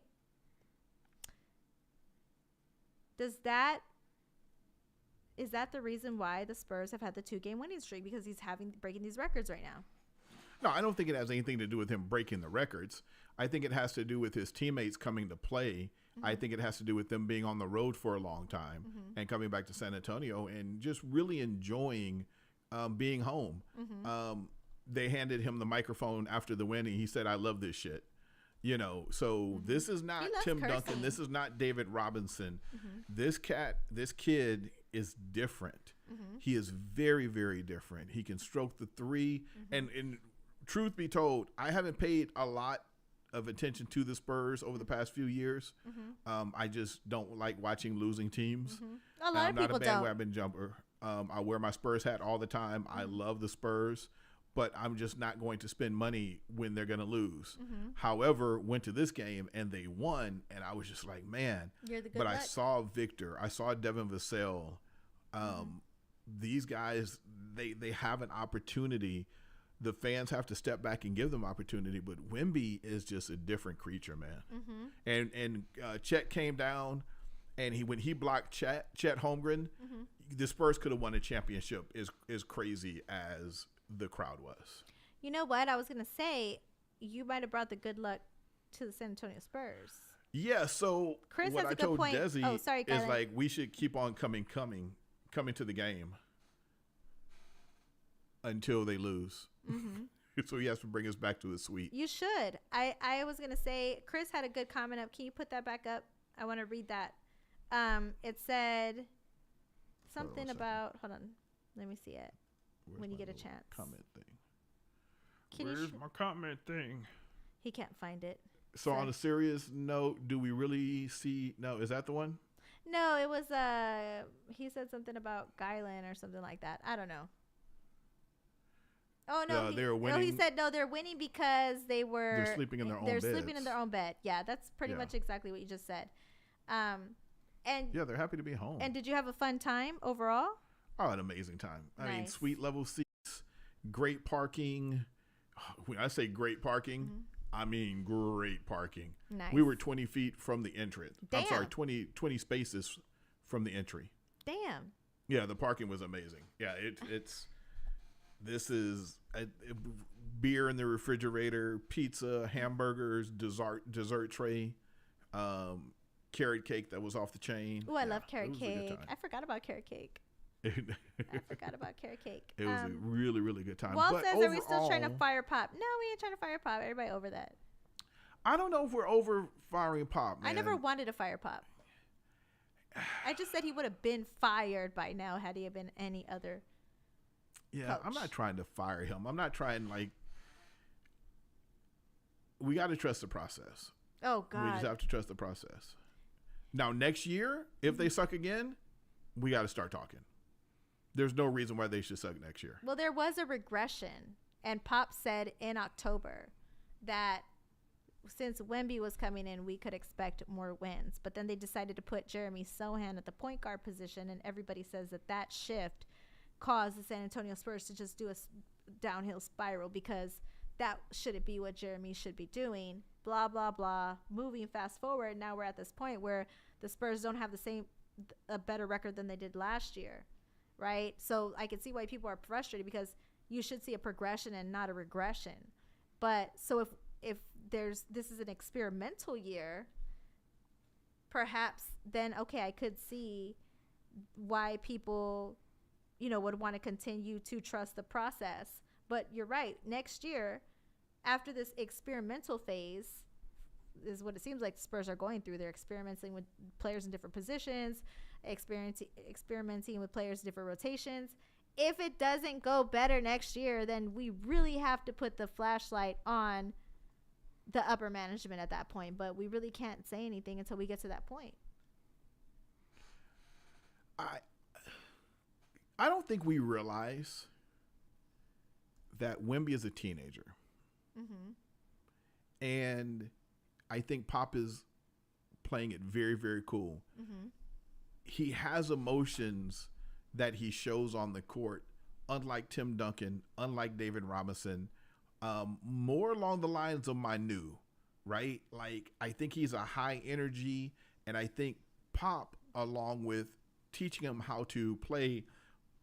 Is that the reason why the Spurs have had the 2-game winning streak? Because he's breaking these records right now. No, I don't think it has anything to do with him breaking the records. I think it has to do with his teammates coming to play. Mm-hmm. I think it has to do with them being on the road for a long time mm-hmm. and coming back to San Antonio and just really enjoying being home. Mm-hmm. They handed him the microphone after the win, and he said, "I love this shit." You know, so mm-hmm. this is not Tim Duncan. This is not David Robinson. Mm-hmm. This kid is different. Mm-hmm. He is very, very different. He can stroke the 3. Mm-hmm. And truth be told, I haven't paid a lot of attention to the Spurs over the past few years. Mm-hmm. I just don't like watching losing teams. Mm-hmm. A lot of people don't. I'm not a bandwagon jumper. I wear my Spurs hat all the time. Mm-hmm. I love the Spurs. But I'm just not going to spend money when they're going to lose. Mm-hmm. However, went to this game and they won, and I was just like, man. You're the good but luck. I saw Victor. I saw Devin Vassell. These guys, they have an opportunity. The fans have to step back and give them opportunity. But Wemby is just a different creature, man. Mm-hmm. And Chet came down, and when he blocked Chet Holmgren, mm-hmm. the Spurs could have won a championship as crazy as the crowd was. You know what? I was going to say, you might have brought the good luck to the San Antonio Spurs. Yeah, so Chris what has I a good told point. Desi is like, we should keep on coming to the game until they lose. Mm-hmm. So he has to bring us back to his suite. You should. I was gonna say Chris had a good comment up. Can you put that back up? I want to read that. It said something about. Hold on. Let me see it. Where's when you my get a little chance. comment thing? Where's my comment thing? He can't find it. So on a serious note, do we really see? No, is that the one? No, it was he said something about Guyland or something like that. I don't know. Oh no, they're winning. No, he said no, they're winning because they're sleeping in their own They're beds. sleeping in their own bed. Yeah, that's pretty much exactly what you just said. And yeah, they're happy to be home. And did you have a fun time overall? Oh, an amazing time. I mean, Nice. suite level seats, great parking. When I say great parking, I mean great parking. Nice. We were 20 feet from the entrance. I'm sorry, Damn. 20 spaces from the entry. Damn. Yeah, the parking was amazing. Yeah, this is beer in the refrigerator, pizza, hamburgers, dessert tray, carrot cake that was off the chain. Oh, I Yeah, love it carrot was a good cake. time. I forgot about carrot cake. It I forgot about carrot cake. was a really, really good time. Walt But says, are we still trying to overall, fire pop? No, we ain't trying to fire pop. Everybody over that. I don't know if we're over firing Pop, man. I never wanted to fire pop. I just said he would have been fired by now had he been any other. Yeah, I'm coach. not trying to fire him. I'm not trying, we got to trust the process. Oh, We just God. have to trust the process. Now, next year, if they suck again, we got to start talking. There's no reason why they should suck next year. Well, there was a regression, and Pop said in October that since Wemby was coming in, we could expect more wins. But then they decided to put Jeremy Sohan at the point guard position, and everybody says that shift caused the San Antonio Spurs to just do a downhill spiral because that shouldn't be what Jeremy should be doing. Blah, blah, blah. Moving fast forward, now we're at this point where the Spurs don't have a better record than they did last year. Right? So I can see why people are frustrated because you should see a progression and not a regression. But so if this is an experimental year, perhaps then, okay, I could see why people, would want to continue to trust the process. But you're right. Next year, after this experimental phase, is what it seems like the Spurs are going through. They're experimenting with players in different positions, experimenting with players in different rotations. If it doesn't go better next year, then we really have to put the flashlight on the upper management at that point. But we really can't say anything until we get to that point. I don't think we realize that Wemby is a teenager. Mm-hmm. And I think Pop is playing it very, very cool. Mm-hmm. He has emotions that he shows on the court, unlike Tim Duncan, unlike David Robinson, more along the lines of Manu, right? Like, I think he's a high energy, and I think Pop, along with teaching him how to play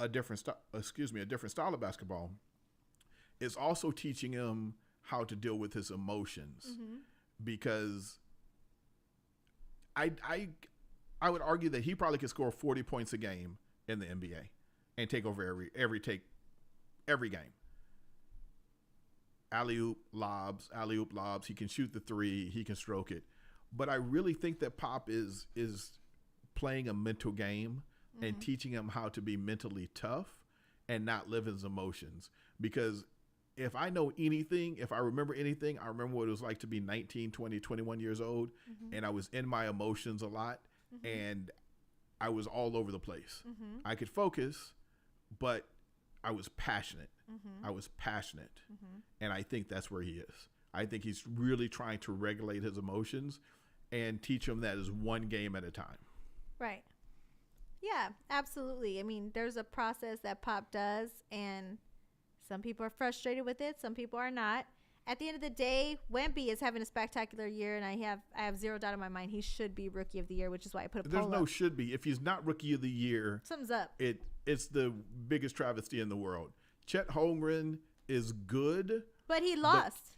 a different style of basketball, is also teaching him how to deal with his emotions. Mm-hmm. Because I would argue that he probably could score 40 points a game in the NBA and take over every game. Alley-oop lobs. He can shoot the three. He can stroke it. But I really think that Pop is playing a mental game and teaching him how to be mentally tough and not live his emotions. Because if I know anything, if I remember anything, I remember what it was like to be 19, 20, 21 years old, and I was in my emotions a lot, and I was all over the place. I could focus, but I was passionate. And I think that's where he is. I think he's really trying to regulate his emotions and teach him that is one game at a time. Right. Yeah, absolutely. I mean, there's a process that Pop does, and some people are frustrated with it. Some people are not. At the end of the day, Wemby is having a spectacular year, and I have zero doubt in my mind he should be Rookie of the Year, which is why I put a poll There's no up. should be. If he's not Rookie of the Year, Something's up. it's the biggest travesty in the world. Chet Holmgren is good, But he lost.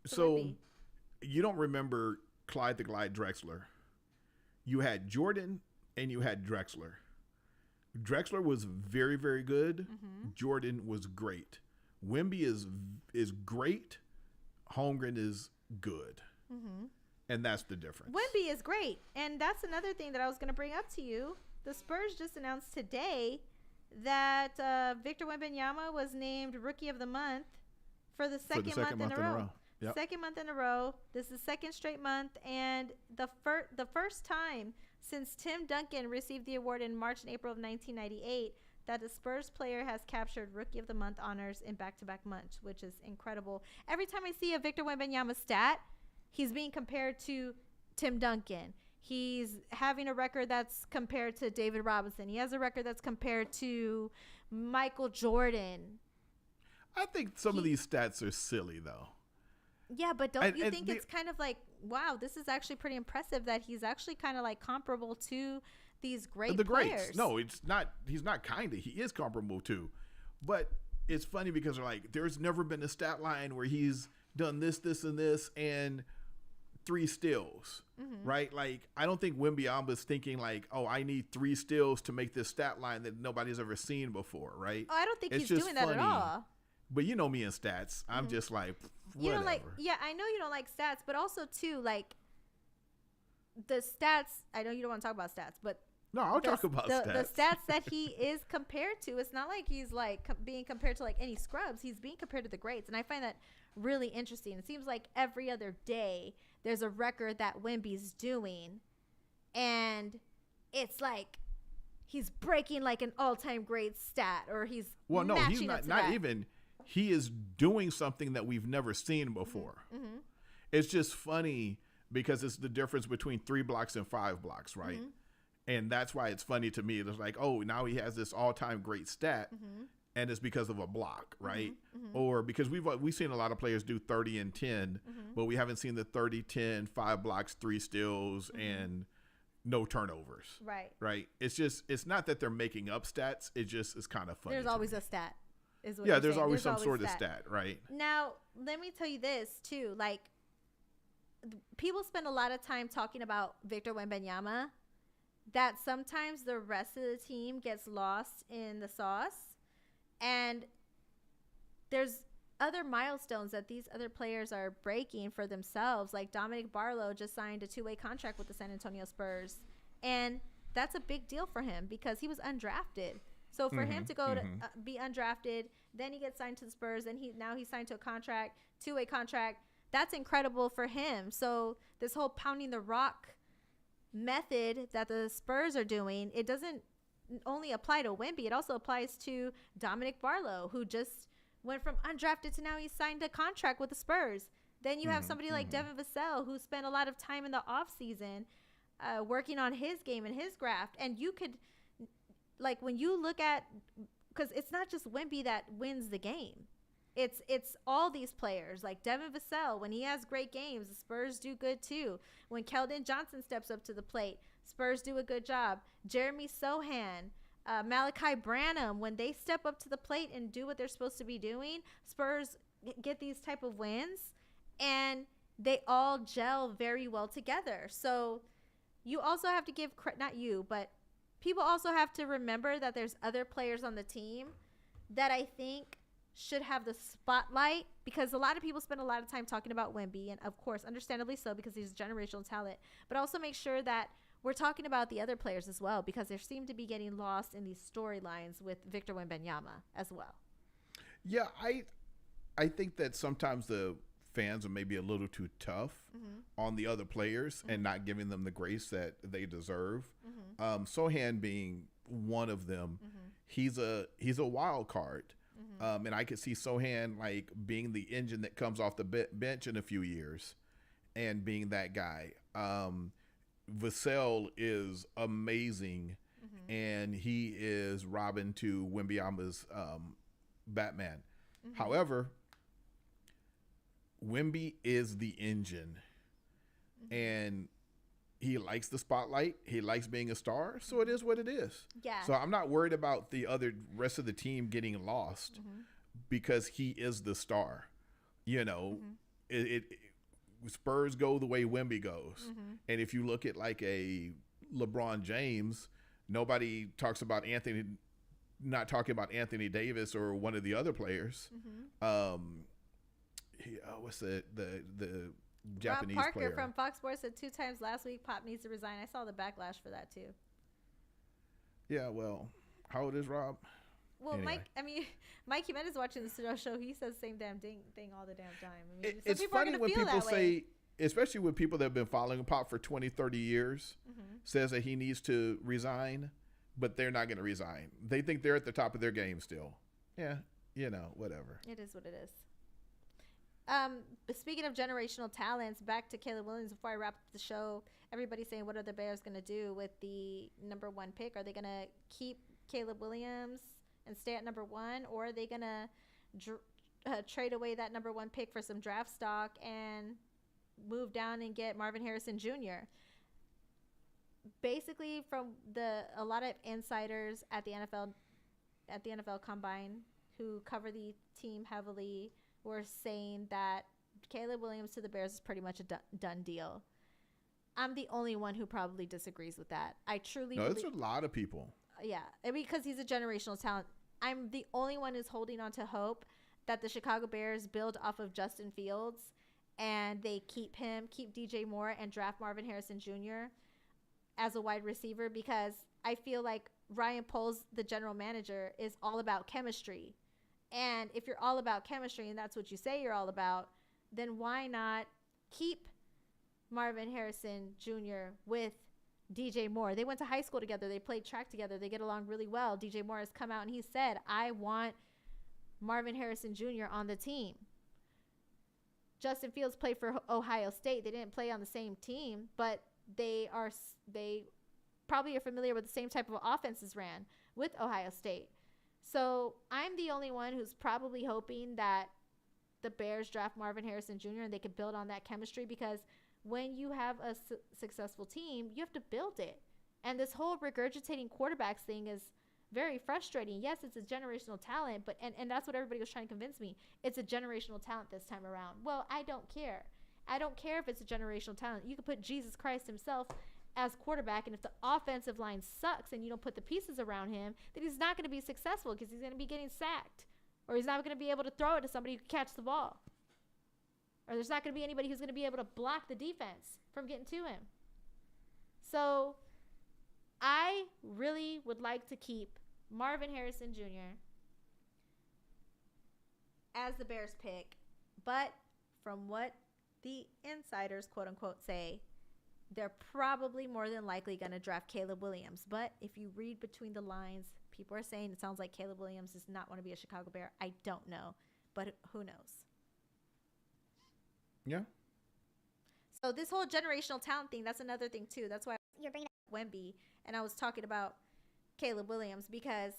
so Wemby. you don't remember Clyde the Glide Drexler. You had Jordan and you had Drexler. Drexler was very, very good. Jordan was great. Wemby is great. Holmgren is good. Mm-hmm. And that's the difference. Wemby is great. And that's another thing that I was going to bring up to you. The Spurs just announced today that Victor Wembanyama was named Rookie of the Month for the second month in a row. Yep. Second month in a row. This is the second straight month. And the first time since Tim Duncan received the award in March and April of 1998 that the Spurs player has captured Rookie of the Month honors in back-to-back months, which is incredible. Every time I see a Victor Wembanyama stat, he's being compared to Tim Duncan. He's having a record that's compared to David Robinson. He has a record that's compared to Michael Jordan. I think some of these stats are silly, though. Yeah, but don't you think it's kind of like, wow, this is actually pretty impressive that he's actually kind of like comparable to these great players. Greats. No, it's not. He's not kind of. He is comparable to. But it's funny because like there's never been a stat line where he's done this, this, and this, and 3 steals, right? Like I don't think Wembanyama's thinking like, oh, I need 3 steals to make this stat line that nobody's ever seen before, right? Oh, I don't think he's doing that at all. But you know me in stats. I'm just like, whatever. You don't like, yeah, I know you don't like stats, but also too like the stats. I know you don't want to talk about stats, but no, I'll talk about stats. The stats that he is compared to, it's not like he's like being compared to like any scrubs. He's being compared to the greats, and I find that really interesting. It seems like every other day there's a record that Wemby's doing, and it's like he's breaking like an all-time great stat, or he's he's not even. He is doing something that we've never seen before. Mm-hmm. It's just funny because it's the difference between 3 blocks and 5 blocks, right? Mm-hmm. And that's why it's funny to me. It's like, oh, now he has this all-time great stat, and it's because of a block, right? Or because we've seen a lot of players do 30 and 10, but we haven't seen the 30, 10, 5 blocks, 3 steals, and no turnovers. Right. Right. It's not that they're making up stats. It's kind of funny. There's always a stat. There's always some sort of stat, right? Now, let me tell you this, too. Like, people spend a lot of time talking about Victor Wembanyama, that sometimes the rest of the team gets lost in the sauce. And there's other milestones that these other players are breaking for themselves. Like, Dominic Barlow just signed a 2-way contract with the San Antonio Spurs. And that's a big deal for him because he was undrafted. So for him to go to be undrafted, then he gets signed to the Spurs, and he's signed to a contract, 2-way contract. That's incredible for him. So this whole pounding the rock method that the Spurs are doing, it doesn't only apply to Wemby. It also applies to Dominic Barlow, who just went from undrafted to now he's signed a contract with the Spurs. Then you have somebody like Devin Vassell, who spent a lot of time in the offseason working on his game and his graft. And you could... Like when you look at, because it's not just Wemby that wins the game. It's all these players. Like Devin Vassell, when he has great games, the Spurs do good too. When Keldon Johnson steps up to the plate, Spurs do a good job. Jeremy Sohan, Malachi Branham, when they step up to the plate and do what they're supposed to be doing, Spurs get these type of wins, and they all gel very well together. So you also have to give, not you, but people also have to remember that there's other players on the team that I think should have the spotlight, because a lot of people spend a lot of time talking about Wemby, and of course, understandably so, because he's generational talent, but also make sure that we're talking about the other players as well, because they seem to be getting lost in these storylines with Victor Wembanyama as well. Yeah, I think that sometimes the fans are maybe a little too tough on the other players and not giving them the grace that they deserve. Sohan being one of them, he's a wild card. And I could see Sohan like being the engine that comes off the bench in a few years and being that guy. Vassell is amazing, and he is Robin to Wembanyama's Batman. However, Wemby is the engine, and he likes the spotlight. He likes being a star, so it is what it is. Yeah. So I'm not worried about the rest of the team getting lost because he is the star. You know, Spurs go the way Wemby goes, and if you look at like a LeBron James, nobody talks about Anthony not talking about Anthony Davis or one of the other players. What's the Japanese Rob Parker player from Fox Sports said 2 times last week Pop needs to resign. I saw the backlash for that too. Yeah, well, how old is Rob? Well, anyway. Mike Jimenez watching the show. He says the same damn thing all the damn time. It's funny when people say, especially with people that have been following Pop for 20, 30 years, says that he needs to resign, but they're not going to resign. They think they're at the top of their game still. Yeah, whatever. It is what it is. Speaking of generational talents, back to Caleb Williams before I wrap up the show. Everybody's saying, what are the Bears going to do with the number 1 pick? Are they going to keep Caleb Williams and stay at number 1, or are they going to trade away that number 1 pick for some draft stock and move down and get Marvin Harrison Jr.? Basically, from a lot of insiders at the NFL Combine who cover the team heavily were saying that Caleb Williams to the Bears is pretty much a done deal. I'm the only one who probably disagrees with that. I truly believe. There's a lot of people. Yeah, because he's a generational talent. I'm the only one who's holding on to hope that the Chicago Bears build off of Justin Fields and they keep DJ Moore, and draft Marvin Harrison Jr. as a wide receiver, because I feel like Ryan Poles, the general manager, is all about chemistry. And if you're all about chemistry and that's what you say you're all about, then why not keep Marvin Harrison Jr. with DJ Moore? They went to high school together. They played track together. They get along really well. DJ Moore has come out and he said, I want Marvin Harrison Jr. on the team. Justin Fields played for Ohio State. They didn't play on the same team, but they probably are familiar with the same type of offenses ran with Ohio State. So I'm the only one who's probably hoping that the Bears draft Marvin Harrison Jr. and they can build on that chemistry, because when you have a successful team, you have to build it. And this whole regurgitating quarterbacks thing is very frustrating. Yes, it's a generational talent, but and that's what everybody was trying to convince me. It's a generational talent this time around. Well, I don't care. I don't care if it's a generational talent. You could put Jesus Christ himself as quarterback, and if the offensive line sucks and you don't put the pieces around him, then he's not going to be successful, because he's going to be getting sacked, or he's not going to be able to throw it to somebody who can catch the ball, or there's not going to be anybody who's going to be able to block the defense from getting to him. So I really would like to keep Marvin Harrison Jr. as the Bears pick, but from what the insiders, quote unquote, say, they're probably more than likely going to draft Caleb Williams. But if you read between the lines, people are saying it sounds like Caleb Williams does not want to be a Chicago Bear. I don't know, but who knows? Yeah. So this whole generational talent thing, that's another thing too. That's why you're bringing up Wemby, and I was talking about Caleb Williams, because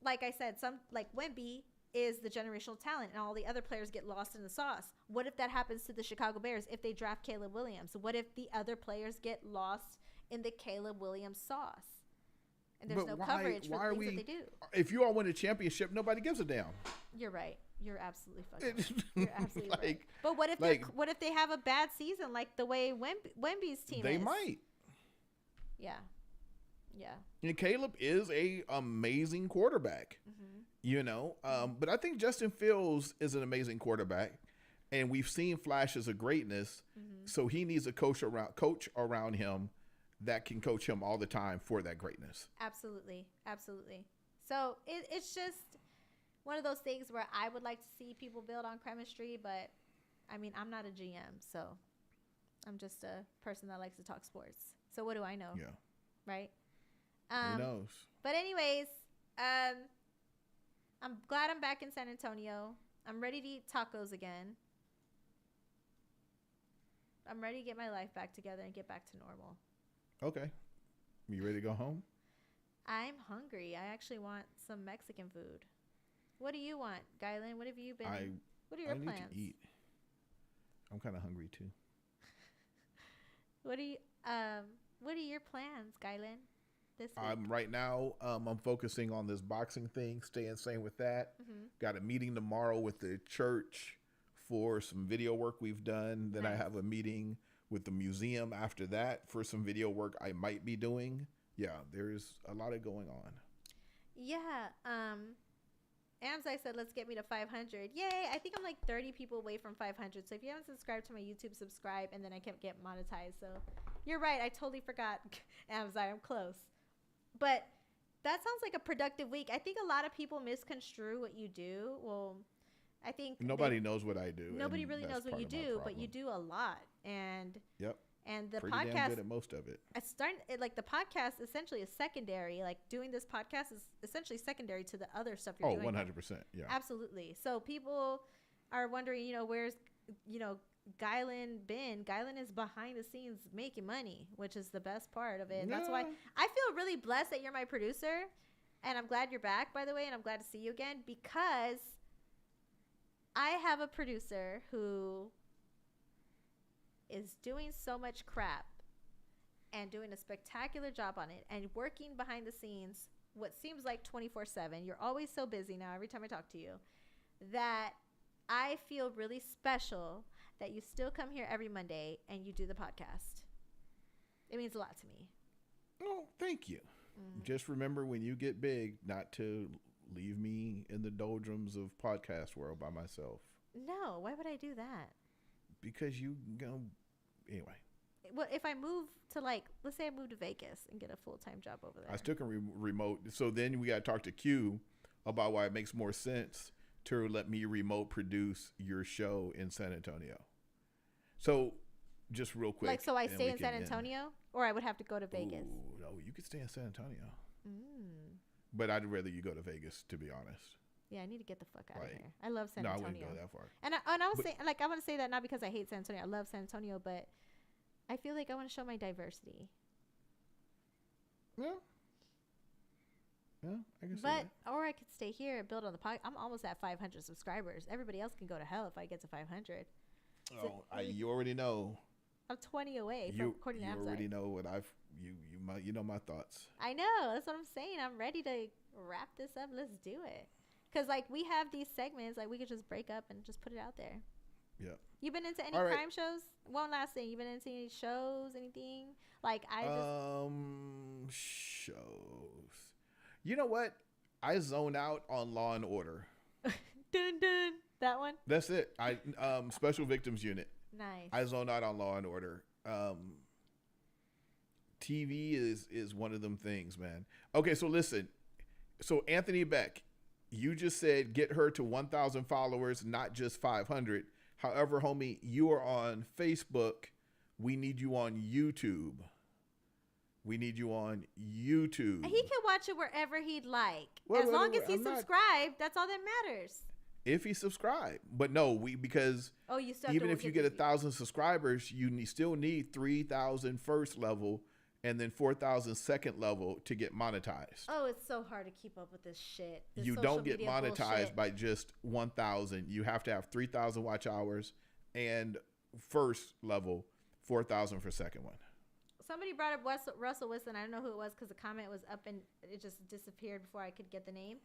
like I said, Wemby is the generational talent and all the other players get lost in the sauce. What if that happens to the Chicago Bears if they draft Caleb Williams? What if the other players get lost in the Caleb Williams sauce? And there's no coverage for the things that they do. If you all win a championship, nobody gives a damn. You're right. You're absolutely fucking You're absolutely right. Like, but what if they have a bad season like the way Wemby's team is? They might. Yeah. Yeah. And Caleb is a amazing quarterback. But I think Justin Fields is an amazing quarterback, and we've seen flashes of greatness. So he needs a coach around him that can coach him all the time for that greatness. Absolutely. So it's just one of those things where I would like to see people build on chemistry, but I mean, I'm not a GM, so I'm just a person that likes to talk sports. So what do I know? Yeah. Right? Who knows? But anyways, I'm glad I'm back in San Antonio. I'm ready to eat tacos again. I'm ready to get my life back together and get back to normal. Okay. You ready to go home? I'm hungry. I actually want some Mexican food. What do you want, Caitlyn? What have you been? What are your plans? I need to eat. I'm kind of hungry too. What are your plans, Caitlyn? This week? Right now, I'm focusing on this boxing thing, staying sane with that. Got a meeting tomorrow with the church for some video work we've done. Then I have a meeting with the museum after that for some video work I might be doing. Yeah, there's a lot of going on. Yeah. Amzai said, let's get me to 500. Yay. I think I'm like 30 people away from 500. So if you haven't subscribed to my YouTube, subscribe. And then I can get monetized. So you're right. I totally forgot. Amzai, I'm close. But that sounds like a productive week. I think a lot of people misconstrue what you do. Well, I think nobody knows what I do. Nobody really knows what you do, but you do a lot. And yep. And the pretty podcast, damn good at most of it. Like the podcast essentially is secondary. Like doing this podcast is essentially secondary to the other stuff you're doing. 100%. Yeah. Absolutely. So people are wondering, where's, Caitlyn been? Caitlyn is behind the scenes making money, which is the best part of it. And that's why I feel really blessed that you're my producer. And I'm glad you're back, by the way. And I'm glad to see you again because I have a producer who is doing so much crap and doing a spectacular job on it and working behind the scenes what seems like 24/7. You're always so busy now every time I talk to you that I feel really special that you still come here every Monday and you do the podcast. It means a lot to me. Oh, thank you. Just remember when you get big not to leave me in the doldrums of podcast world by myself. No, why would I do that? Because you go anyway. Well, if I move to let's say I move to Vegas and get a full-time job over there. I still can remote. So then we got to talk to Q about why it makes more sense to let me remote produce your show in San Antonio. So just real quick. So I stay in San Antonio or I would have to go to Vegas? Ooh, no, you could stay in San Antonio. But I'd rather you go to Vegas, to be honest. Yeah, I need to get the fuck out of here. I love San Antonio. No, I wouldn't go that far. And I was saying, I want to say that not because I hate San Antonio. I love San Antonio, but I feel like I want to show my diversity. Yeah. Yeah, I can see that. But, or I could stay here and build on the podcast. I'm almost at 500 subscribers. Everybody else can go to hell if I get to 500. You already know. I'm 20 away from according to Amazon. You already know what you know my thoughts. I know. That's what I'm saying. I'm ready to wrap this up. Let's do it. Because, we have these segments. We could just break up and just put it out there. Yeah. You been into any crime shows? One last thing. You been into any shows? Anything? Shows. You know what? I zone out on Law and Order. Dun dun. That one? That's it. I Special Victims Unit. Nice. I zone out on Law and Order. TV is one of them things, man. Okay, so listen. So Anthony Beck, you just said get her to 1,000 followers, not just 500. However, homie, you are on Facebook. We need you on YouTube. We need you on YouTube. He can watch it wherever he'd like. As long as he's subscribed, that's all that matters. If he subscribed. But no, because you still even if you get 1,000 subscribers, you still need 3,000 first level and then 4,000 second level to get monetized. Oh, it's so hard to keep up with this shit. You don't get monetized by just 1,000. You have to have 3,000 watch hours and first level 4,000 for second one. Somebody brought up Russell Wilson. I don't know who it was because the comment was up and it just disappeared before I could get the name.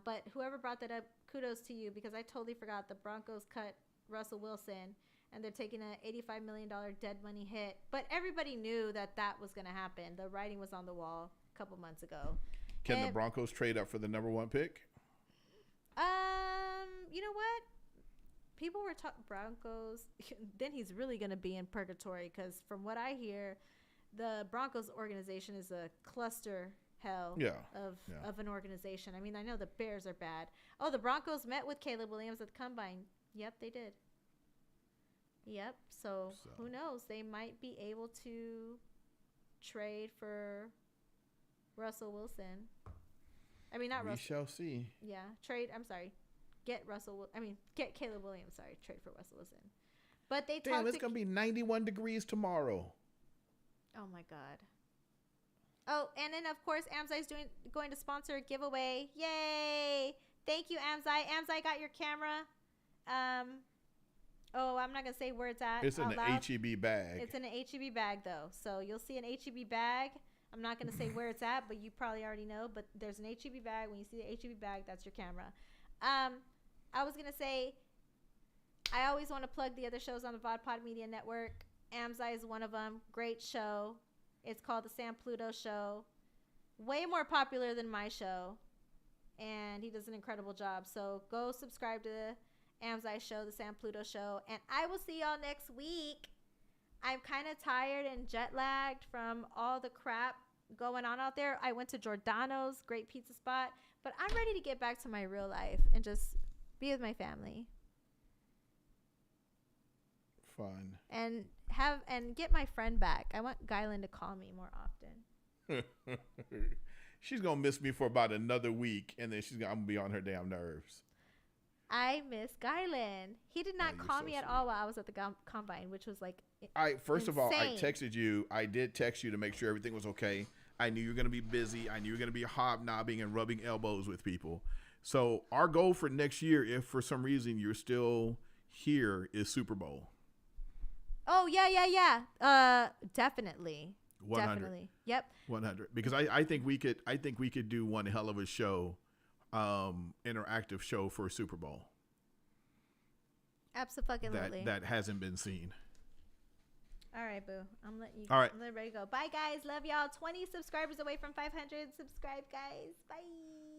But whoever brought that up, kudos to you because I totally forgot the Broncos cut Russell Wilson and they're taking an $85 million dead money hit. But everybody knew that was going to happen. The writing was on the wall a couple months ago. Can the Broncos trade up for the number one pick? You know what? People were talking Broncos. Then he's really going to be in purgatory because from what I hear, the Broncos organization is a cluster hell of an organization. I mean, I know the Bears are bad. Oh, the Broncos met with Caleb Williams at the Combine. Yep, they did. Yep. So who knows? They might be able to trade for Russell Wilson. I mean, not Russell. We shall see. Yeah. Trade. I'm sorry. Get Caleb Williams. Sorry. Trade for Russell Wilson. But they Damn, it's going to be 91 degrees tomorrow. Oh, my God. Oh, and then, of course, Amzai is going to sponsor a giveaway. Yay. Thank you, Amzai. Amzai got your camera. I'm not going to say where it's at. It's in an HEB bag. It's in an HEB bag, though. So you'll see an HEB bag. I'm not going to say where it's at, but you probably already know. But there's an HEB bag. When you see the HEB bag, that's your camera. I was going to say, I always want to plug the other shows on the VodPod Media Network. Amzai is one of them. Great show. It's called The Sam Pluto Show. way more popular than my show, and he does an incredible job. So go subscribe to the Amzai show, the San Pluto show, and I will see y'all next week. I'm kind of tired and jet lagged from all the crap going on out there. I went to Giordano's, great pizza spot, but I'm ready to get back to my real life and just be with my family. Fun. And get my friend back. I want Caitlyn to call me more often. She's gonna miss me for about another week, and then I'm gonna be on her damn nerves. I miss Caitlyn. He did not call me at all while I was at the combine, which was like First of all, I insane. texted you. I did text you to make sure everything was okay. I knew you were gonna be busy. I knew you were gonna be hobnobbing and rubbing elbows with people. So our goal for next year, if for some reason you're still here, is Super Bowl. Oh yeah. Definitely. 100. Definitely. Yep. 100. Because I think we could do one hell of a show, interactive show for Super Bowl. Absolutely. That hasn't been seen. All right, boo. I'm letting you. All right. I'm letting everybody go. Bye, guys. Love y'all. 20 subscribers away from 500. Subscribe, guys. Bye.